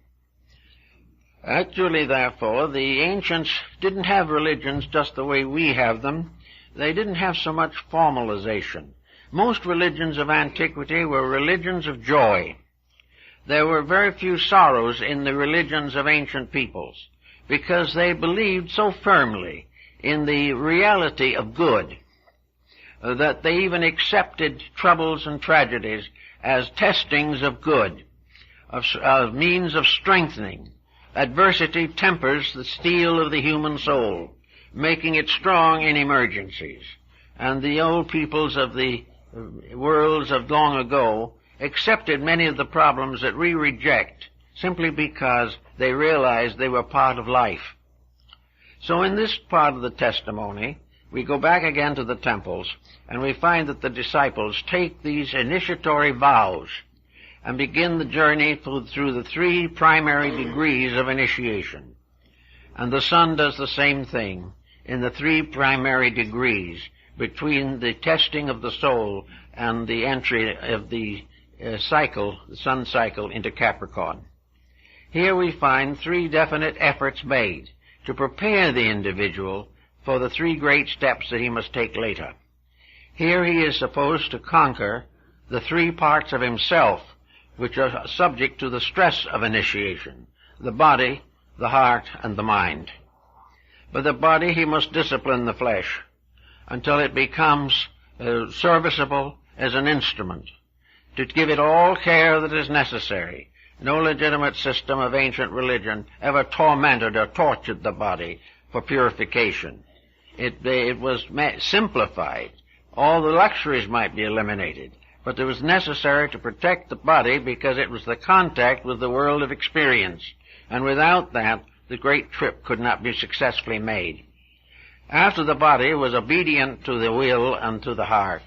Actually, therefore, the ancients didn't have religions just the way we have them. They didn't have so much formalization. Most religions of antiquity were religions of joy. There were very few sorrows in the religions of ancient peoples, because they believed so firmly in the reality of good that they even accepted troubles and tragedies as testings of good, of means of strengthening. Adversity tempers the steel of the human soul, making it strong in emergencies. And the old peoples of the worlds of long ago accepted many of the problems that we reject simply because they realized they were part of life. So in this part of the testimony, we go back again to the temples, and we find that the disciples take these initiatory vows and begin the journey through the three primary degrees of initiation. And the sun does the same thing in the three primary degrees between the testing of the soul and the entry of the sun cycle into Capricorn. Here we find three definite efforts made to prepare the individual for the three great steps that he must take later. Here he is supposed to conquer the three parts of himself which are subject to the stress of initiation: the body, the heart, and the mind. By the body he must discipline the flesh until it becomes serviceable as an instrument, to give it all care that is necessary. No legitimate system of ancient religion ever tormented or tortured the body for purification. It was simplified. All the luxuries might be eliminated, but it was necessary to protect the body because it was the contact with the world of experience, and without that, the great trip could not be successfully made. After the body was obedient to the will and to the heart,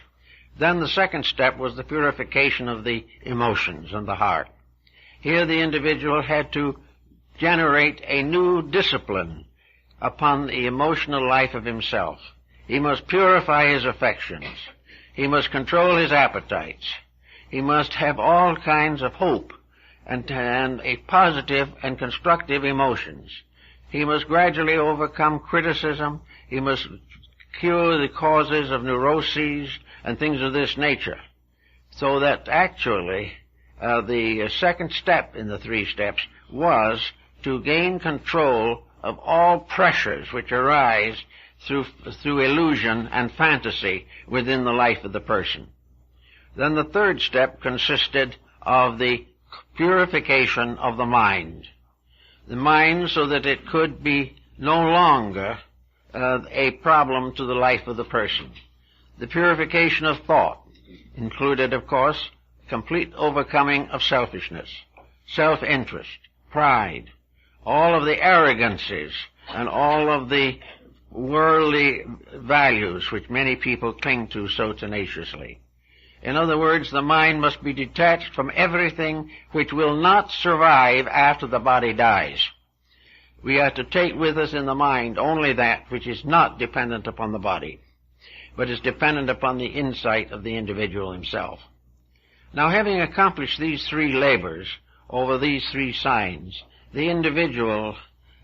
then the second step was the purification of the emotions and the heart. Here the individual had to generate a new discipline upon the emotional life of himself. He must purify his affections. He must control his appetites. He must have all kinds of hope and a positive and constructive emotions. He must gradually overcome criticism. He must cure the causes of neuroses and things of this nature. So that actually the second step in the three steps was to gain control of all pressures which arise through illusion and fantasy within the life of the person. Then the third step consisted of the purification of the mind. The mind so that it could be no longer a problem to the life of the person. The purification of thought included, of course, complete overcoming of selfishness, self-interest, pride, all of the arrogances, and all of the worldly values which many people cling to so tenaciously. In other words, the mind must be detached from everything which will not survive after the body dies. we are to take with us in the mind only that which is not dependent upon the body, but is dependent upon the insight of the individual himself. Now, having accomplished these three labors over these three signs, the individual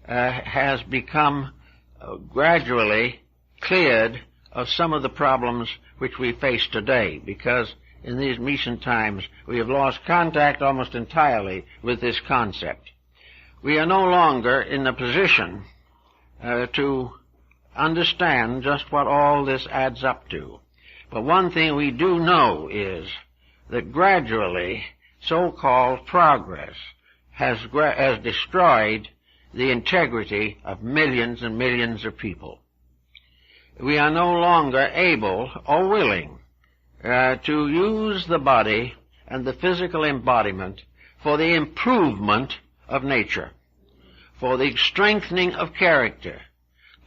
has become gradually cleared of some of the problems which we face today, because in these recent times we have lost contact almost entirely with this concept. We are no longer in a position to understand just what all this adds up to. But one thing we do know is that gradually so-called progress has destroyed the integrity of millions and millions of people. We are no longer able or willing to use the body and the physical embodiment for the improvement of nature, for the strengthening of character,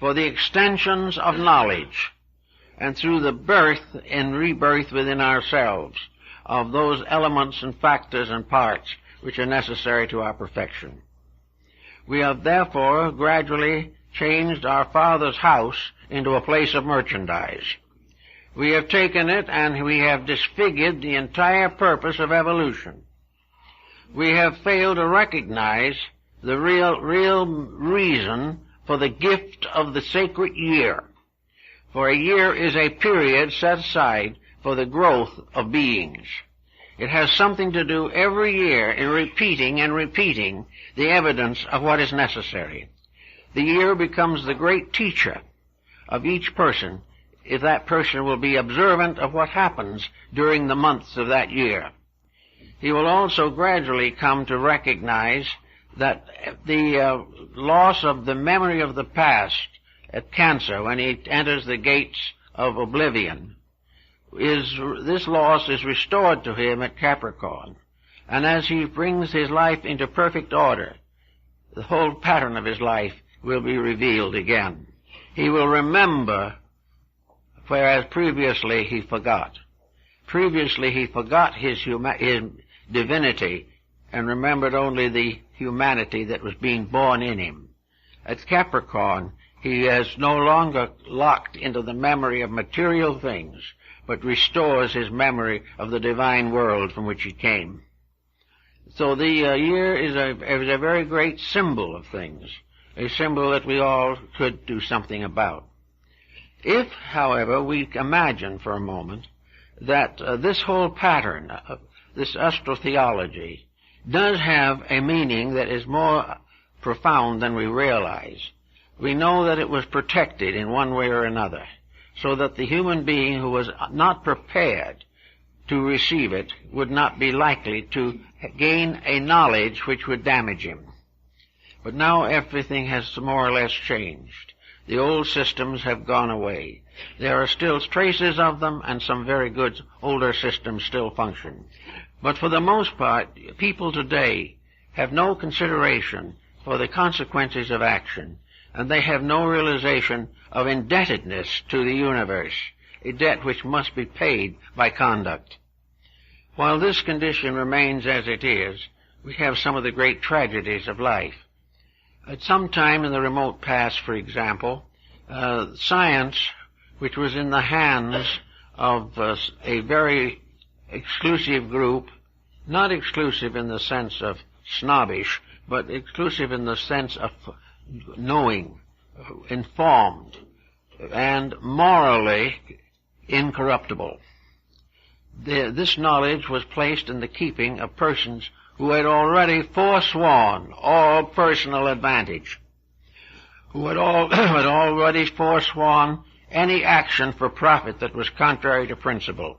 for the extensions of knowledge, and through the birth and rebirth within ourselves of those elements and factors and parts which are necessary to our perfection. We have therefore gradually changed our Father's house into a place of merchandise. We have taken it and we have disfigured the entire purpose of evolution. We have failed to recognize the real reason for the gift of the sacred year. For a year is a period set aside for the growth of beings. It has something to do every year in repeating and repeating the evidence of what is necessary. The year becomes the great teacher of each person if that person will be observant of what happens during the months of that year. He will also gradually come to recognize that the loss of the memory of the past at Cancer, when he enters the gates of oblivion, this loss is restored to him at Capricorn. And as he brings his life into perfect order, the whole pattern of his life will be revealed again. He will remember, whereas previously he forgot. Previously he forgot his divinity and remembered only the humanity that was being born in him. At Capricorn, he is no longer locked into the memory of material things, but restores his memory of the divine world from which he came. So the year is a very great symbol of things, a symbol that we all could do something about. If, however, we imagine for a moment that this whole pattern of this astro-theology does have a meaning that is more profound than we realize, we know that it was protected in one way or another, so that the human being who was not prepared to receive it would not be likely to gain a knowledge which would damage him. But now everything has more or less changed. The old systems have gone away. There are still traces of them, and some very good older systems still function. But for the most part, people today have no consideration for the consequences of action, and they have no realization of indebtedness to the universe, a debt which must be paid by conduct. While this condition remains as it is, we have some of the great tragedies of life. At some time in the remote past, for example, science, which was in the hands of a very exclusive group, not exclusive in the sense of snobbish, but exclusive in the sense of knowing, informed, and morally incorruptible. This knowledge was placed in the keeping of persons who had already forsworn all personal advantage, who had already forsworn any action for profit that was contrary to principle,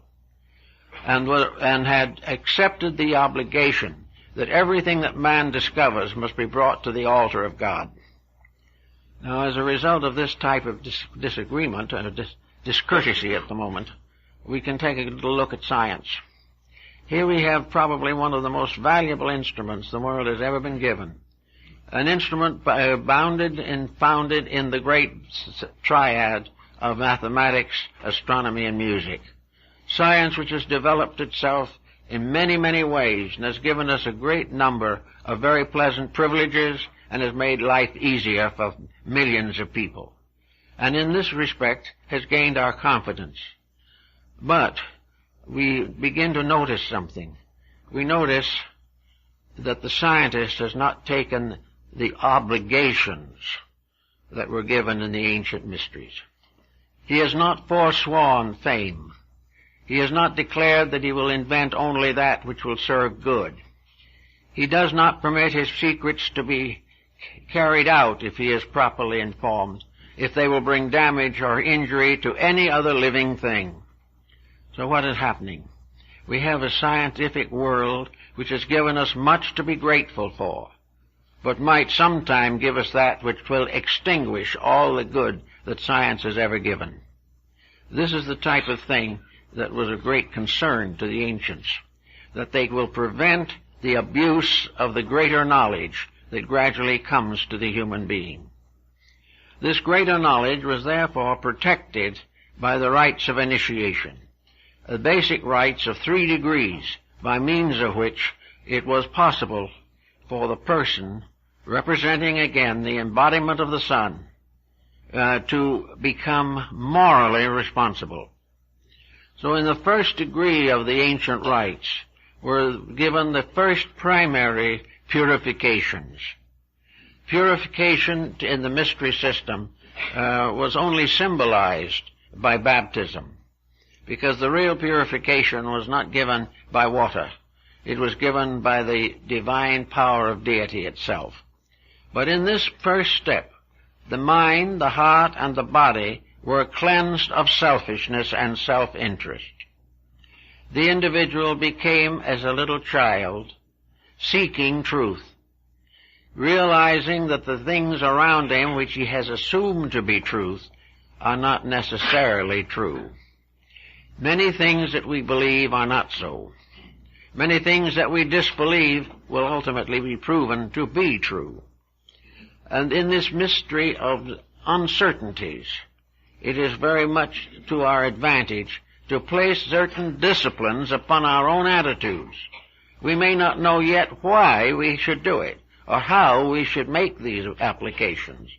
and had accepted the obligation that everything that man discovers must be brought to the altar of God. Now, as a result of this type of disagreement and discourtesy at the moment, we can take a little look at science. Here we have probably one of the most valuable instruments the world has ever been given. An instrument bounded and founded in the great triad of mathematics, astronomy, and music. Science which has developed itself in many, many ways and has given us a great number of very pleasant privileges and has made life easier for millions of people, and in this respect has gained our confidence. But we begin to notice something. We notice that the scientist has not taken the obligations that were given in the ancient mysteries. He has not forsworn fame. He has not declared that he will invent only that which will serve good. He does not permit his secrets to be carried out if he is properly informed, if they will bring damage or injury to any other living thing. So what is happening? We have a scientific world which has given us much to be grateful for, but might sometime give us that which will extinguish all the good that science has ever given. This is the type of thing that was a great concern to the ancients, that they will prevent the abuse of the greater knowledge that gradually comes to the human being. This greater knowledge was therefore protected by the rites of initiation, the basic rites of 3 degrees, by means of which it was possible for the person, representing again the embodiment of the sun, to become morally responsible. So in the first degree of the ancient rites were given the first primary purifications. Purification in the mystery system was only symbolized by baptism, because the real purification was not given by water. It was given by the divine power of deity itself. But in this first step, the mind, the heart, and the body were cleansed of selfishness and self-interest. The individual became as a little child, seeking truth, realizing that the things around him which he has assumed to be truth are not necessarily true. Many things that we believe are not so. Many things that we disbelieve will ultimately be proven to be true. And in this mystery of uncertainties, it is very much to our advantage to place certain disciplines upon our own attitudes. We may not know yet why we should do it, or how we should make these applications,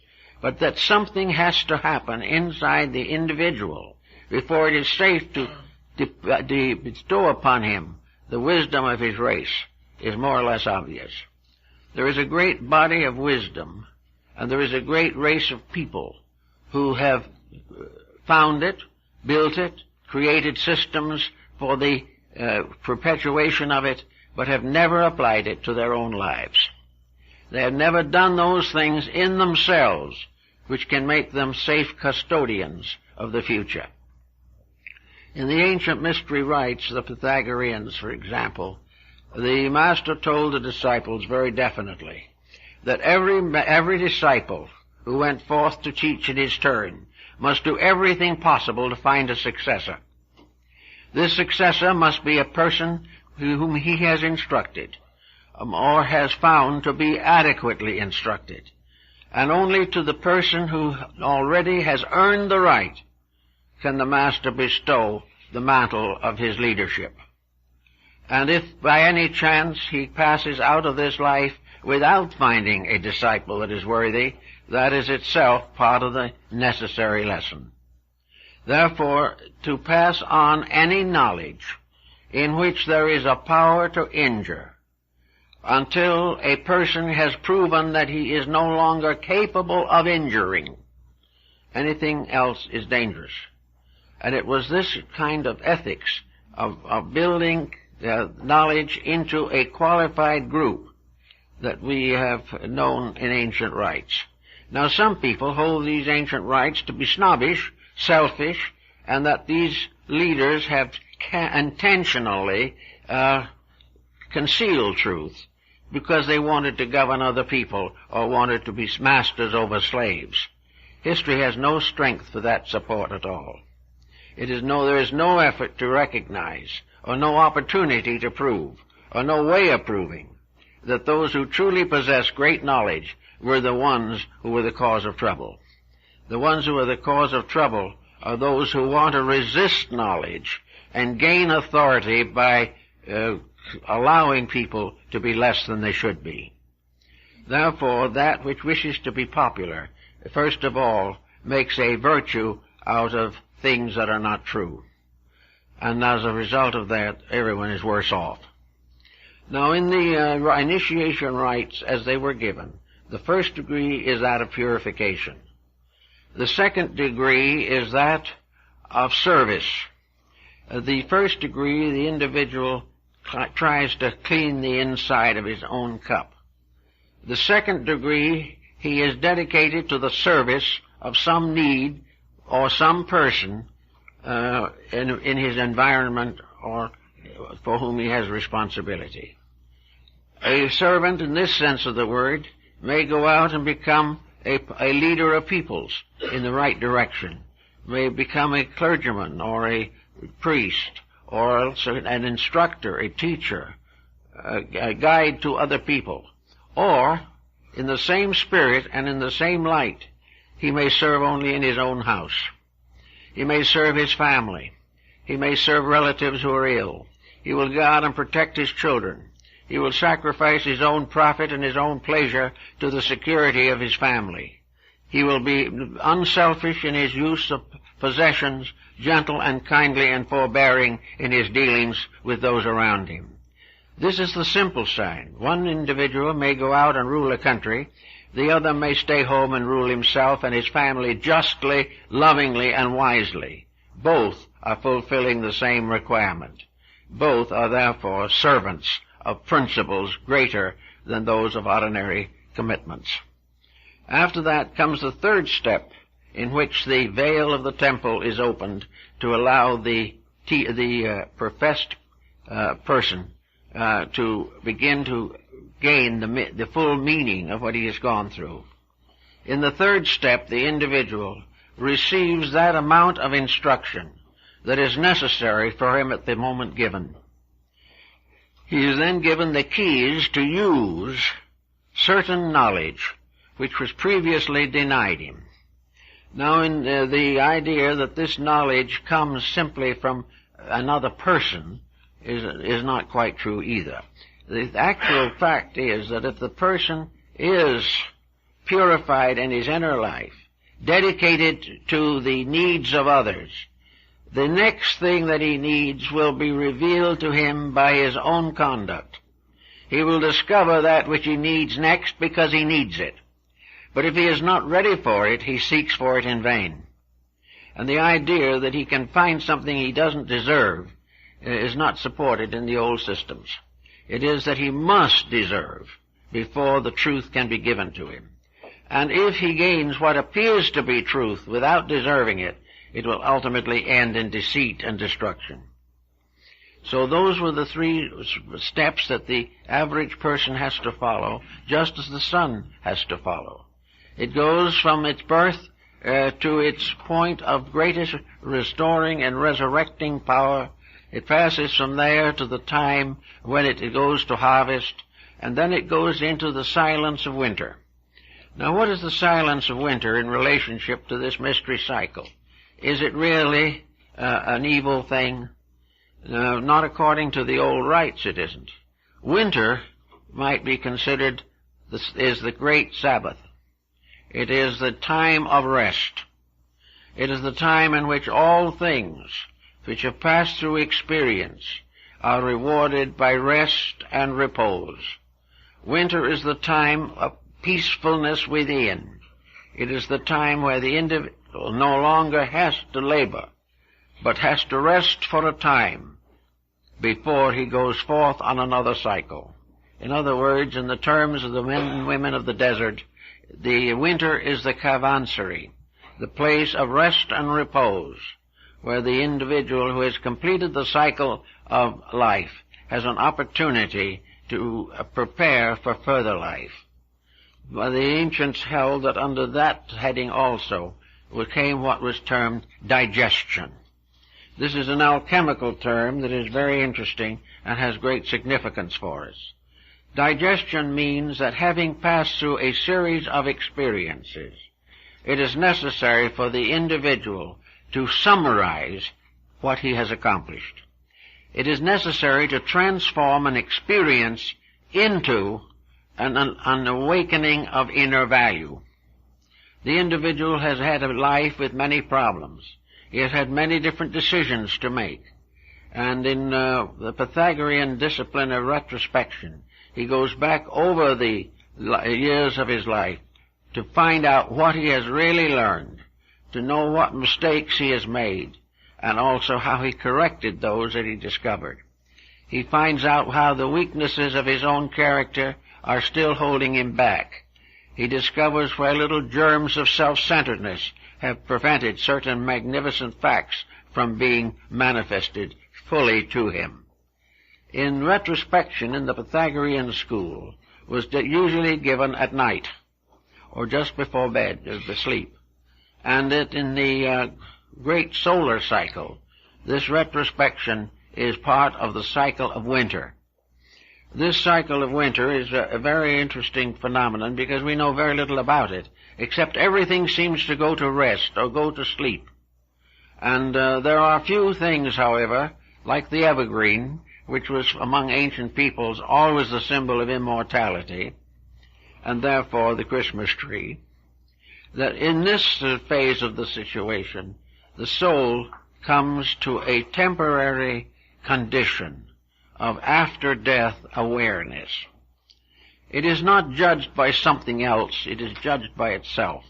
but that something has to happen inside the individual before it is safe to bestow upon him the wisdom of his race is more or less obvious. There is a great body of wisdom, and there is a great race of people who have found it, built it, created systems for the perpetuation of it, but have never applied it to their own lives. They have never done those things in themselves which can make them safe custodians of the future. In the ancient mystery rites, the Pythagoreans, for example, the master told the disciples very definitely that every disciple who went forth to teach in his turn must do everything possible to find a successor. This successor must be a person whom he has instructed, or has found to be adequately instructed. And only to the person who already has earned the right can the master bestow the mantle of his leadership. And if by any chance he passes out of this life without finding a disciple that is worthy, that is itself part of the necessary lesson. Therefore, to pass on any knowledge in which there is a power to injure, until a person has proven that he is no longer capable of injuring, anything else is dangerous. And it was this kind of ethics of building knowledge into a qualified group that we have known in ancient rites. Now, some people hold these ancient rites to be snobbish, selfish, and that these leaders have intentionally concealed truth because they wanted to govern other people or wanted to be masters over slaves. History has no strength for that support at all. There is no effort to recognize, or no opportunity to prove, or no way of proving, that those who truly possess great knowledge were the ones who were the cause of trouble. The ones who are the cause of trouble are those who want to resist knowledge and gain authority by allowing people to be less than they should be. Therefore, that which wishes to be popular, first of all, makes a virtue out of things that are not true. And as a result of that, everyone is worse off. Now, in the initiation rites as they were given, the first degree is that of purification. The second degree is that of service. The first degree, the individual tries to clean the inside of his own cup. The second degree, he is dedicated to the service of some need or some person in his environment or for whom he has responsibility. A servant, in this sense of the word, may go out and become a leader of peoples in the right direction, may become a clergyman or a priest, or else an instructor, a teacher, a guide to other people. Or, in the same spirit and in the same light, he may serve only in his own house. He may serve his family. He may serve relatives who are ill. He will go out and protect his children. He will sacrifice his own profit and his own pleasure to the security of his family. He will be unselfish in his use of possessions, gentle and kindly and forbearing in his dealings with those around him. This is the simple sign. One individual may go out and rule a country. The other may stay home and rule himself and his family justly, lovingly, and wisely. Both are fulfilling the same requirement. Both are therefore servants of principles greater than those of ordinary commitments. After that comes the third step, in which the veil of the temple is opened to allow the professed person to begin to gain the full meaning of what he has gone through. In the third step, the individual receives that amount of instruction that is necessary for him at the moment given. He is then given the keys to use certain knowledge which was previously denied him. Now, in the idea that this knowledge comes simply from another person is not quite true either. The actual fact is that if the person is purified in his inner life, dedicated to the needs of others, the next thing that he needs will be revealed to him by his own conduct. He will discover that which he needs next because he needs it. But if he is not ready for it, he seeks for it in vain. And the idea that he can find something he doesn't deserve is not supported in the old systems. It is that he must deserve before the truth can be given to him. And if he gains what appears to be truth without deserving it, it will ultimately end in deceit and destruction. So those were the three steps that the average person has to follow, just as the sun has to follow. It goes from its birth to its point of greatest restoring and resurrecting power. It passes from there to the time when it goes to harvest, and then it goes into the silence of winter. Now, what is the silence of winter in relationship to this mystery cycle? Is it really an evil thing? No, not according to the old rites, it isn't. Winter might be considered is the great Sabbath. It is the time of rest. It is the time in which all things which have passed through experience are rewarded by rest and repose. Winter is the time of peacefulness within. It is the time where the individual no longer has to labor, but has to rest for a time before he goes forth on another cycle. In other words, in the terms of the men and women of the desert, the winter is the caravanserai, the place of rest and repose, where the individual who has completed the cycle of life has an opportunity to prepare for further life. But the ancients held that under that heading also came what was termed digestion. This is an alchemical term that is very interesting and has great significance for us. Digestion means that having passed through a series of experiences, it is necessary for the individual to summarize what he has accomplished. It is necessary to transform an experience into an awakening of inner value. The individual has had a life with many problems. He has had many different decisions to make. And in the Pythagorean discipline of retrospection, he goes back over the years of his life to find out what he has really learned, to know what mistakes he has made, and also how he corrected those that he discovered. He finds out how the weaknesses of his own character are still holding him back. He discovers where little germs of self-centeredness have prevented certain magnificent facts from being manifested fully to him. In retrospection in the Pythagorean school was usually given at night, or just before bed, to sleep. And that in the great solar cycle, this retrospection is part of the cycle of winter. This cycle of winter is a very interesting phenomenon because we know very little about it, except everything seems to go to rest or go to sleep. And there are few things, however, like the evergreen, which was among ancient peoples always the symbol of immortality, and therefore the Christmas tree, that in this phase of the situation, the soul comes to a temporary condition of after-death awareness. It is not judged by something else, it is judged by itself.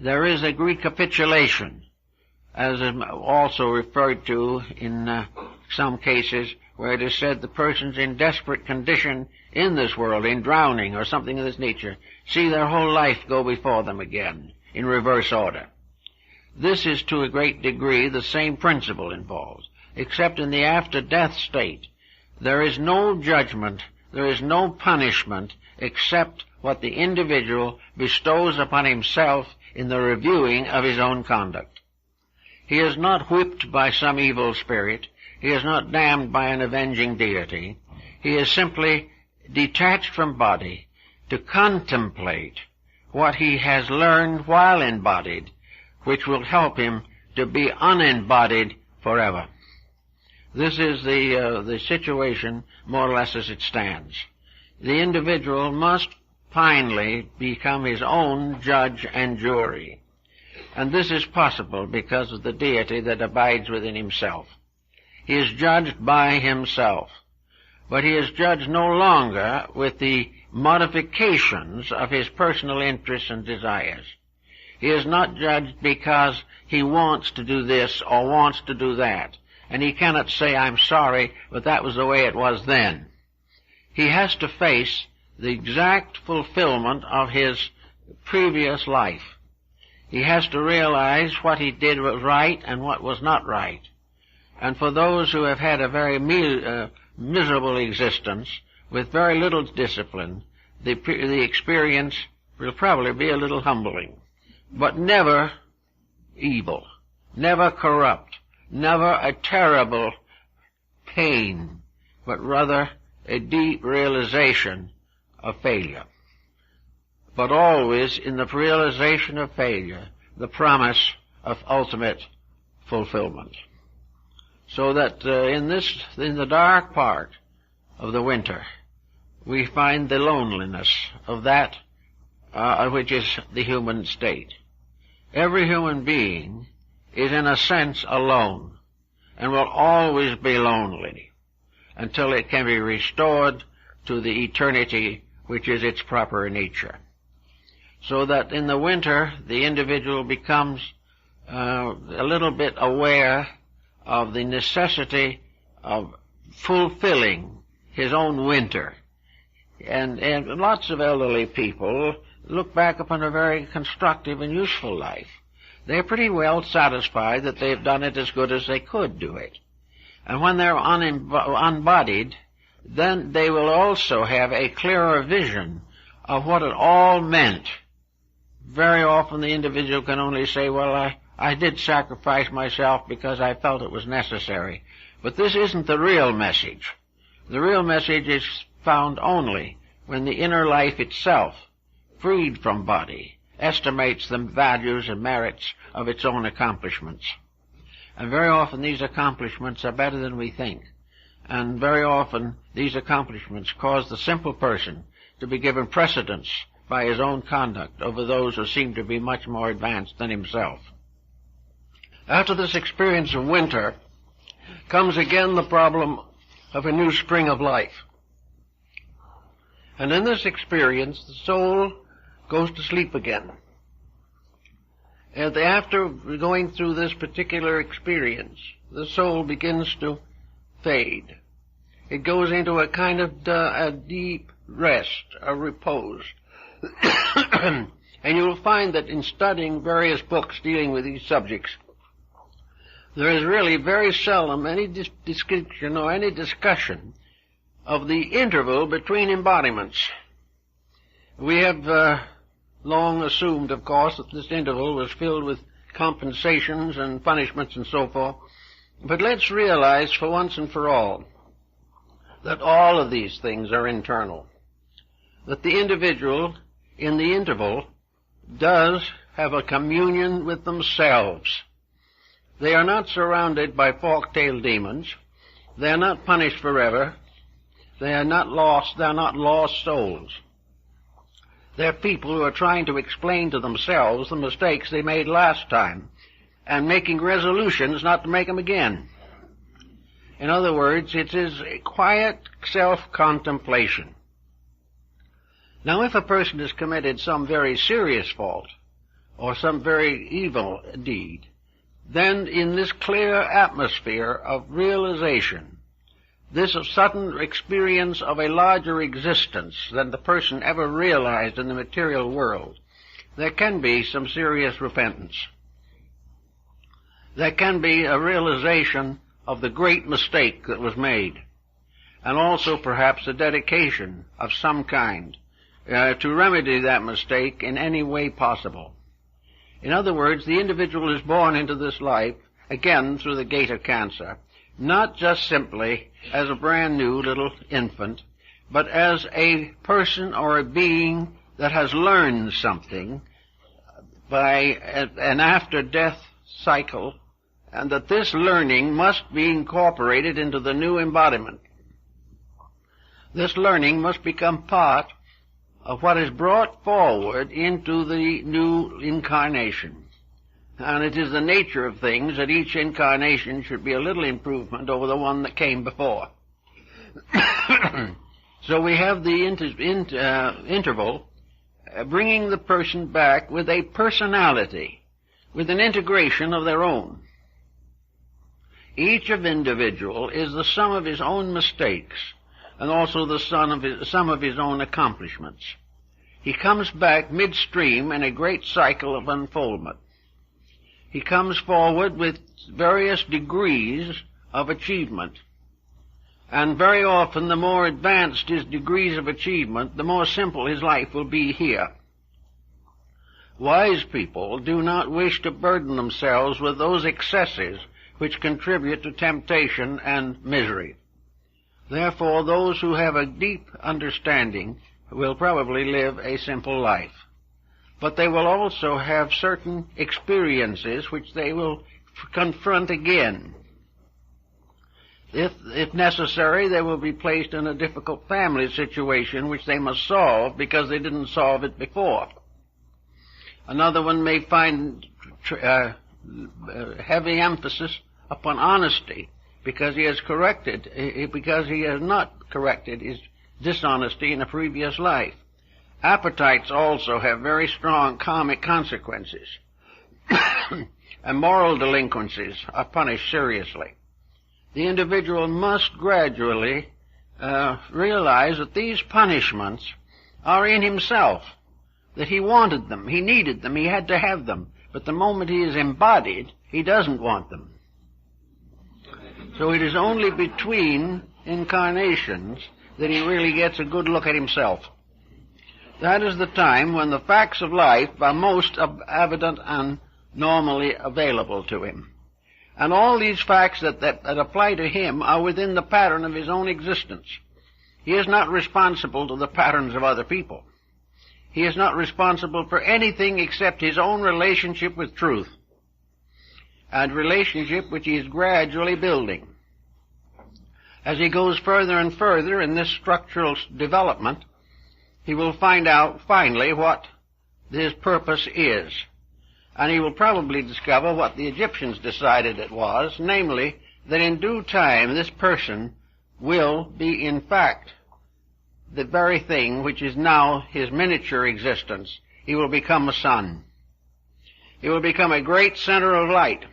There is a recapitulation, as is also referred to in some cases where it is said the person's in desperate condition in this world, in drowning or something of this nature, see their whole life go before them again, in reverse order. This is to a great degree the same principle involved, except in the after-death state. There is no judgment, there is no punishment, except what the individual bestows upon himself in the reviewing of his own conduct. He is not whipped by some evil spirit, he is not damned by an avenging deity, he is simply detached from body to contemplate what he has learned while embodied, which will help him to be unembodied forever. This is the situation more or less as it stands. The individual must finally become his own judge and jury. And this is possible because of the deity that abides within himself. He is judged by himself, but he is judged no longer with the modifications of his personal interests and desires. He is not judged because he wants to do this or wants to do that, and he cannot say, I'm sorry, but that was the way it was then. He has to face the exact fulfillment of his previous life. He has to realize what he did was right and what was not right. And for those who have had a very miserable existence with very little discipline, the experience will probably be a little humbling, but never evil, never corrupt, never a terrible pain, but rather a deep realization of failure. But always in the realization of failure, the promise of ultimate fulfillment. So that in the dark part of the winter, we find the loneliness of that which is the human state. Every human being is in a sense alone and will always be lonely until it can be restored to the eternity which is its proper nature. So that in the winter the individual becomes a little bit aware of the necessity of fulfilling his own winter. And lots of elderly people look back upon a very constructive and useful life. They're pretty well satisfied that they've done it as good as they could do it. And when they're unbodied, then they will also have a clearer vision of what it all meant. Very often the individual can only say, well, I did sacrifice myself because I felt it was necessary. But this isn't the real message. The real message is found only when the inner life itself, freed from body, estimates the values and merits of its own accomplishments. And very often these accomplishments are better than we think. And very often these accomplishments cause the simple person to be given precedence by his own conduct over those who seem to be much more advanced than himself. After this experience of winter comes again the problem of a new spring of life. And in this experience, the soul goes to sleep again. And after going through this particular experience, the soul begins to fade. It goes into a kind of a deep rest, a repose. And you will find that in studying various books dealing with these subjects, there is really very seldom any description or any discussion of the interval between embodiments. We have long assumed, of course, that this interval was filled with compensations and punishments and so forth. But let's realize for once and for all that all of these things are internal. That the individual in the interval does have a communion with themselves. They are not surrounded by fork-tailed demons. They are not punished forever. They are not lost souls. They're people who are trying to explain to themselves the mistakes they made last time and making resolutions not to make them again. In other words, it is a quiet self-contemplation. Now, if a person has committed some very serious fault or some very evil deed, then in this clear atmosphere of realization, this sudden experience of a larger existence than the person ever realized in the material world, there can be some serious repentance. There can be a realization of the great mistake that was made, and also perhaps a dedication of some kind to remedy that mistake in any way possible. In other words, the individual is born into this life, again through the gate of cancer, not just simply as a brand new little infant, but as a person or a being that has learned something by an after-death cycle, and that this learning must be incorporated into the new embodiment. This learning must become part of what is brought forward into the new incarnation. And it is the nature of things that each incarnation should be a little improvement over the one that came before. So we have the interval bringing the person back with a personality, with an integration of their own. Each individual is the sum of his own mistakes and also the sum of his own accomplishments. He comes back midstream in a great cycle of unfoldment. He comes forward with various degrees of achievement. And very often the more advanced his degrees of achievement, the more simple his life will be here. Wise people do not wish to burden themselves with those excesses which contribute to temptation and misery. Therefore, those who have a deep understanding will probably live a simple life. But they will also have certain experiences which they will confront again. If necessary, they will be placed in a difficult family situation which they must solve because they didn't solve it before. Another one may find heavy emphasis upon honesty because he has not corrected his dishonesty in a previous life. Appetites also have very strong karmic consequences, and moral delinquencies are punished seriously. The individual must gradually realize that these punishments are in himself, that he wanted them, he needed them, he had to have them, but the moment he is embodied, he doesn't want them. So it is only between incarnations that he really gets a good look at himself. That is the time when the facts of life are most evident and normally available to him. And all these facts that apply to him are within the pattern of his own existence. He is not responsible to the patterns of other people. He is not responsible for anything except his own relationship with truth, and relationship which he is gradually building. As he goes further and further in this structural development, he will find out finally what his purpose is. And he will probably discover what the Egyptians decided it was, namely, that in due time this person will be in fact the very thing which is now his miniature existence. He will become a sun. He will become a great center of light.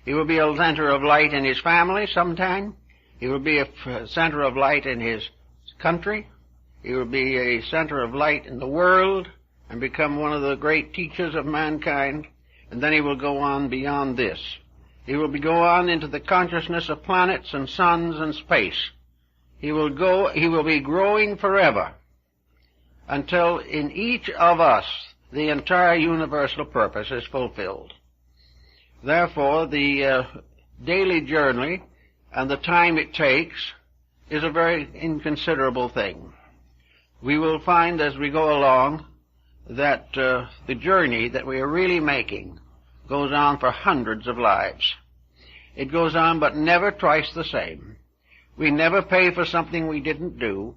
He will be a center of light in his family sometime. He will be a center of light in his country. He will be a center of light in the world and become one of the great teachers of mankind. And then he will go on beyond this. He will go on into the consciousness of planets and suns and space. He will be growing forever until in each of us the entire universal purpose is fulfilled. Therefore, the daily journey and the time it takes is a very inconsiderable thing. We will find as we go along that the journey that we are really making goes on for hundreds of lives. It goes on, but never twice the same. We never pay for something we didn't do.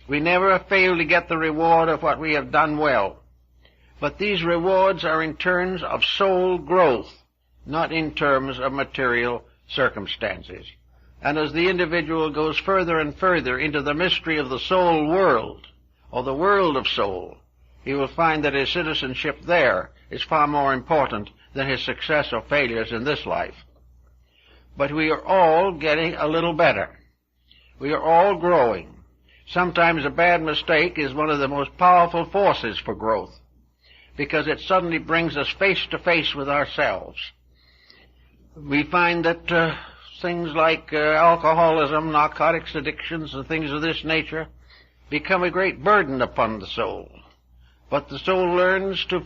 We never fail to get the reward of what we have done well. But these rewards are in terms of soul growth, not in terms of material circumstances. And as the individual goes further and further into the mystery of the soul world, or the world of soul, he will find that his citizenship there is far more important than his success or failures in this life. But we are all getting a little better. We are all growing. Sometimes a bad mistake is one of the most powerful forces for growth, because it suddenly brings us face to face with ourselves. We find that things like alcoholism, narcotics addictions, and things of this nature become a great burden upon the soul. But the soul learns to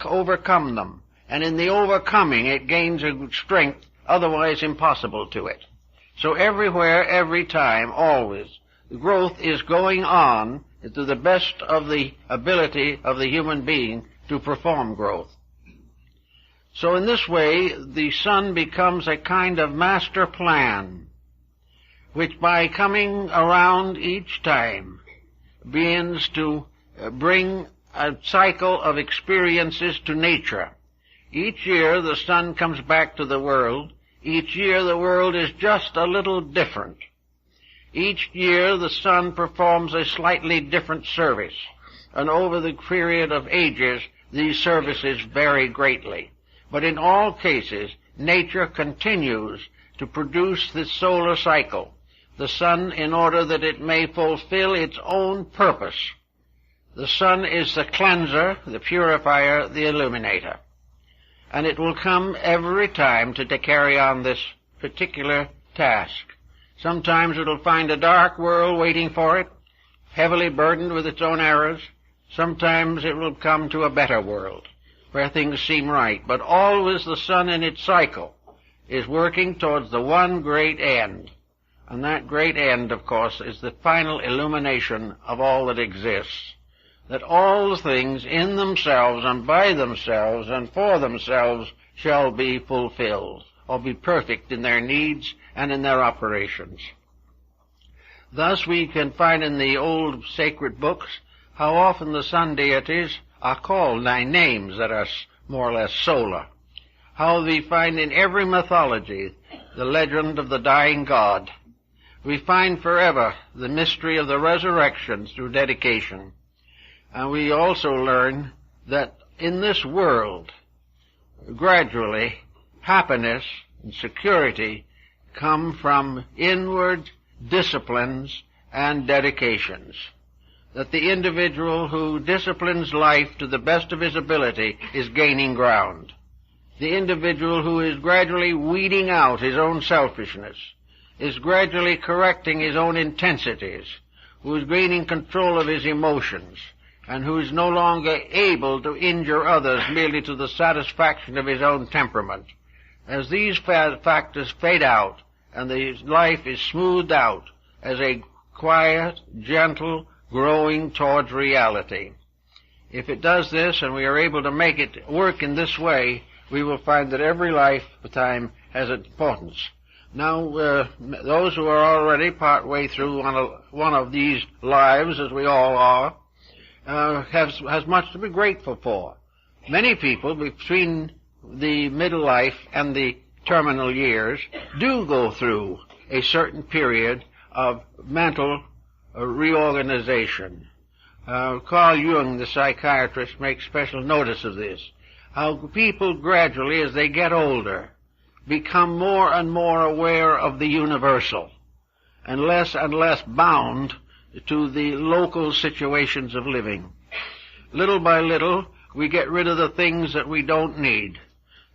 overcome them, and in the overcoming it gains a strength otherwise impossible to it. So everywhere, every time, always, the growth is going on to the best of the ability of the human being to perform growth. So in this way, the sun becomes a kind of master plan, which by coming around each time begins to bring a cycle of experiences to nature. Each year the sun comes back to the world. Each year the world is just a little different. Each year the sun performs a slightly different service, and over the period of ages these services vary greatly. But in all cases, nature continues to produce this solar cycle, the sun, in order that it may fulfill its own purpose. The sun is the cleanser, the purifier, the illuminator. And it will come every time to carry on this particular task. Sometimes it will find a dark world waiting for it, heavily burdened with its own errors. Sometimes it will come to a better world, where things seem right. But always the sun in its cycle is working towards the one great end. And that great end, of course, is the final illumination of all that exists. That all things in themselves and by themselves and for themselves shall be fulfilled, or be perfect in their needs and in their operations. Thus we can find in the old sacred books how often the sun deities are called by names that are more or less solar. How we find in every mythology the legend of the dying god. We find forever the mystery of the resurrection through dedication. And we also learn that in this world, gradually, happiness and security come from inward disciplines and dedications. That the individual who disciplines life to the best of his ability is gaining ground. The individual who is gradually weeding out his own selfishness, is gradually correcting his own intensities, who is gaining control of his emotions, and who is no longer able to injure others merely to the satisfaction of his own temperament. As these factors fade out, and the life is smoothed out as a quiet, gentle, growing towards reality. If it does this, and we are able to make it work in this way, we will find that every lifetime has importance. Now, those who are already part way through one of these lives, as we all are, has much to be grateful for. Many people between the middle life and the terminal years do go through a certain period of mental reorganization. Carl Jung, the psychiatrist, makes special notice of this. How people gradually, as they get older, become more and more aware of the universal and less bound to the local situations of living. Little by little, we get rid of the things that we don't need.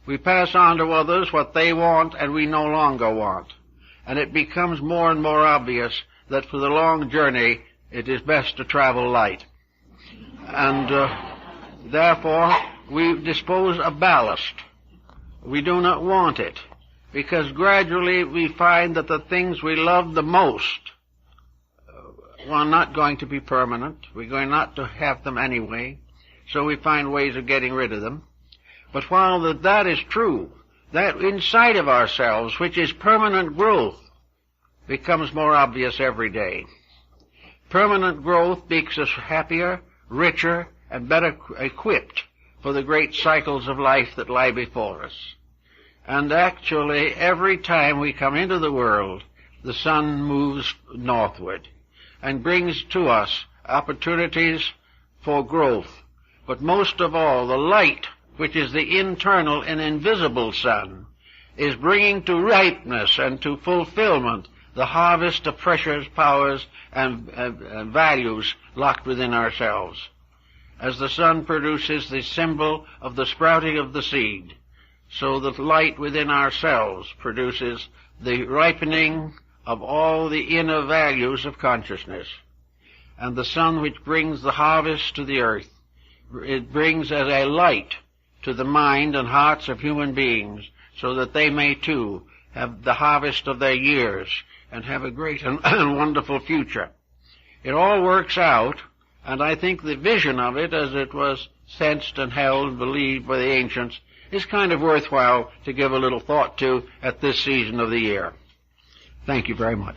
We pass on to others what they want and we no longer want. And it becomes more and more obvious that for the long journey, it is best to travel light. And therefore, we dispose of ballast. We do not want it, because gradually we find that the things we love the most are not going to be permanent. We're going not to have them anyway, so we find ways of getting rid of them. But while that is true, that inside of ourselves, which is permanent growth, becomes more obvious every day. Permanent growth makes us happier, richer, and better equipped for the great cycles of life that lie before us. And actually, every time we come into the world, the sun moves northward and brings to us opportunities for growth. But most of all, the light, which is the internal and invisible sun, is bringing to ripeness and to fulfillment the harvest of precious powers and values locked within ourselves. As the sun produces the symbol of the sprouting of the seed, so the light within ourselves produces the ripening of all the inner values of consciousness. And the sun which brings the harvest to the earth, it brings as a light to the mind and hearts of human beings, so that they may too have the harvest of their years and have a great and wonderful future. It all works out, and I think the vision of it, as it was sensed and held and believed by the ancients, is kind of worthwhile to give a little thought to at this season of the year. Thank you very much.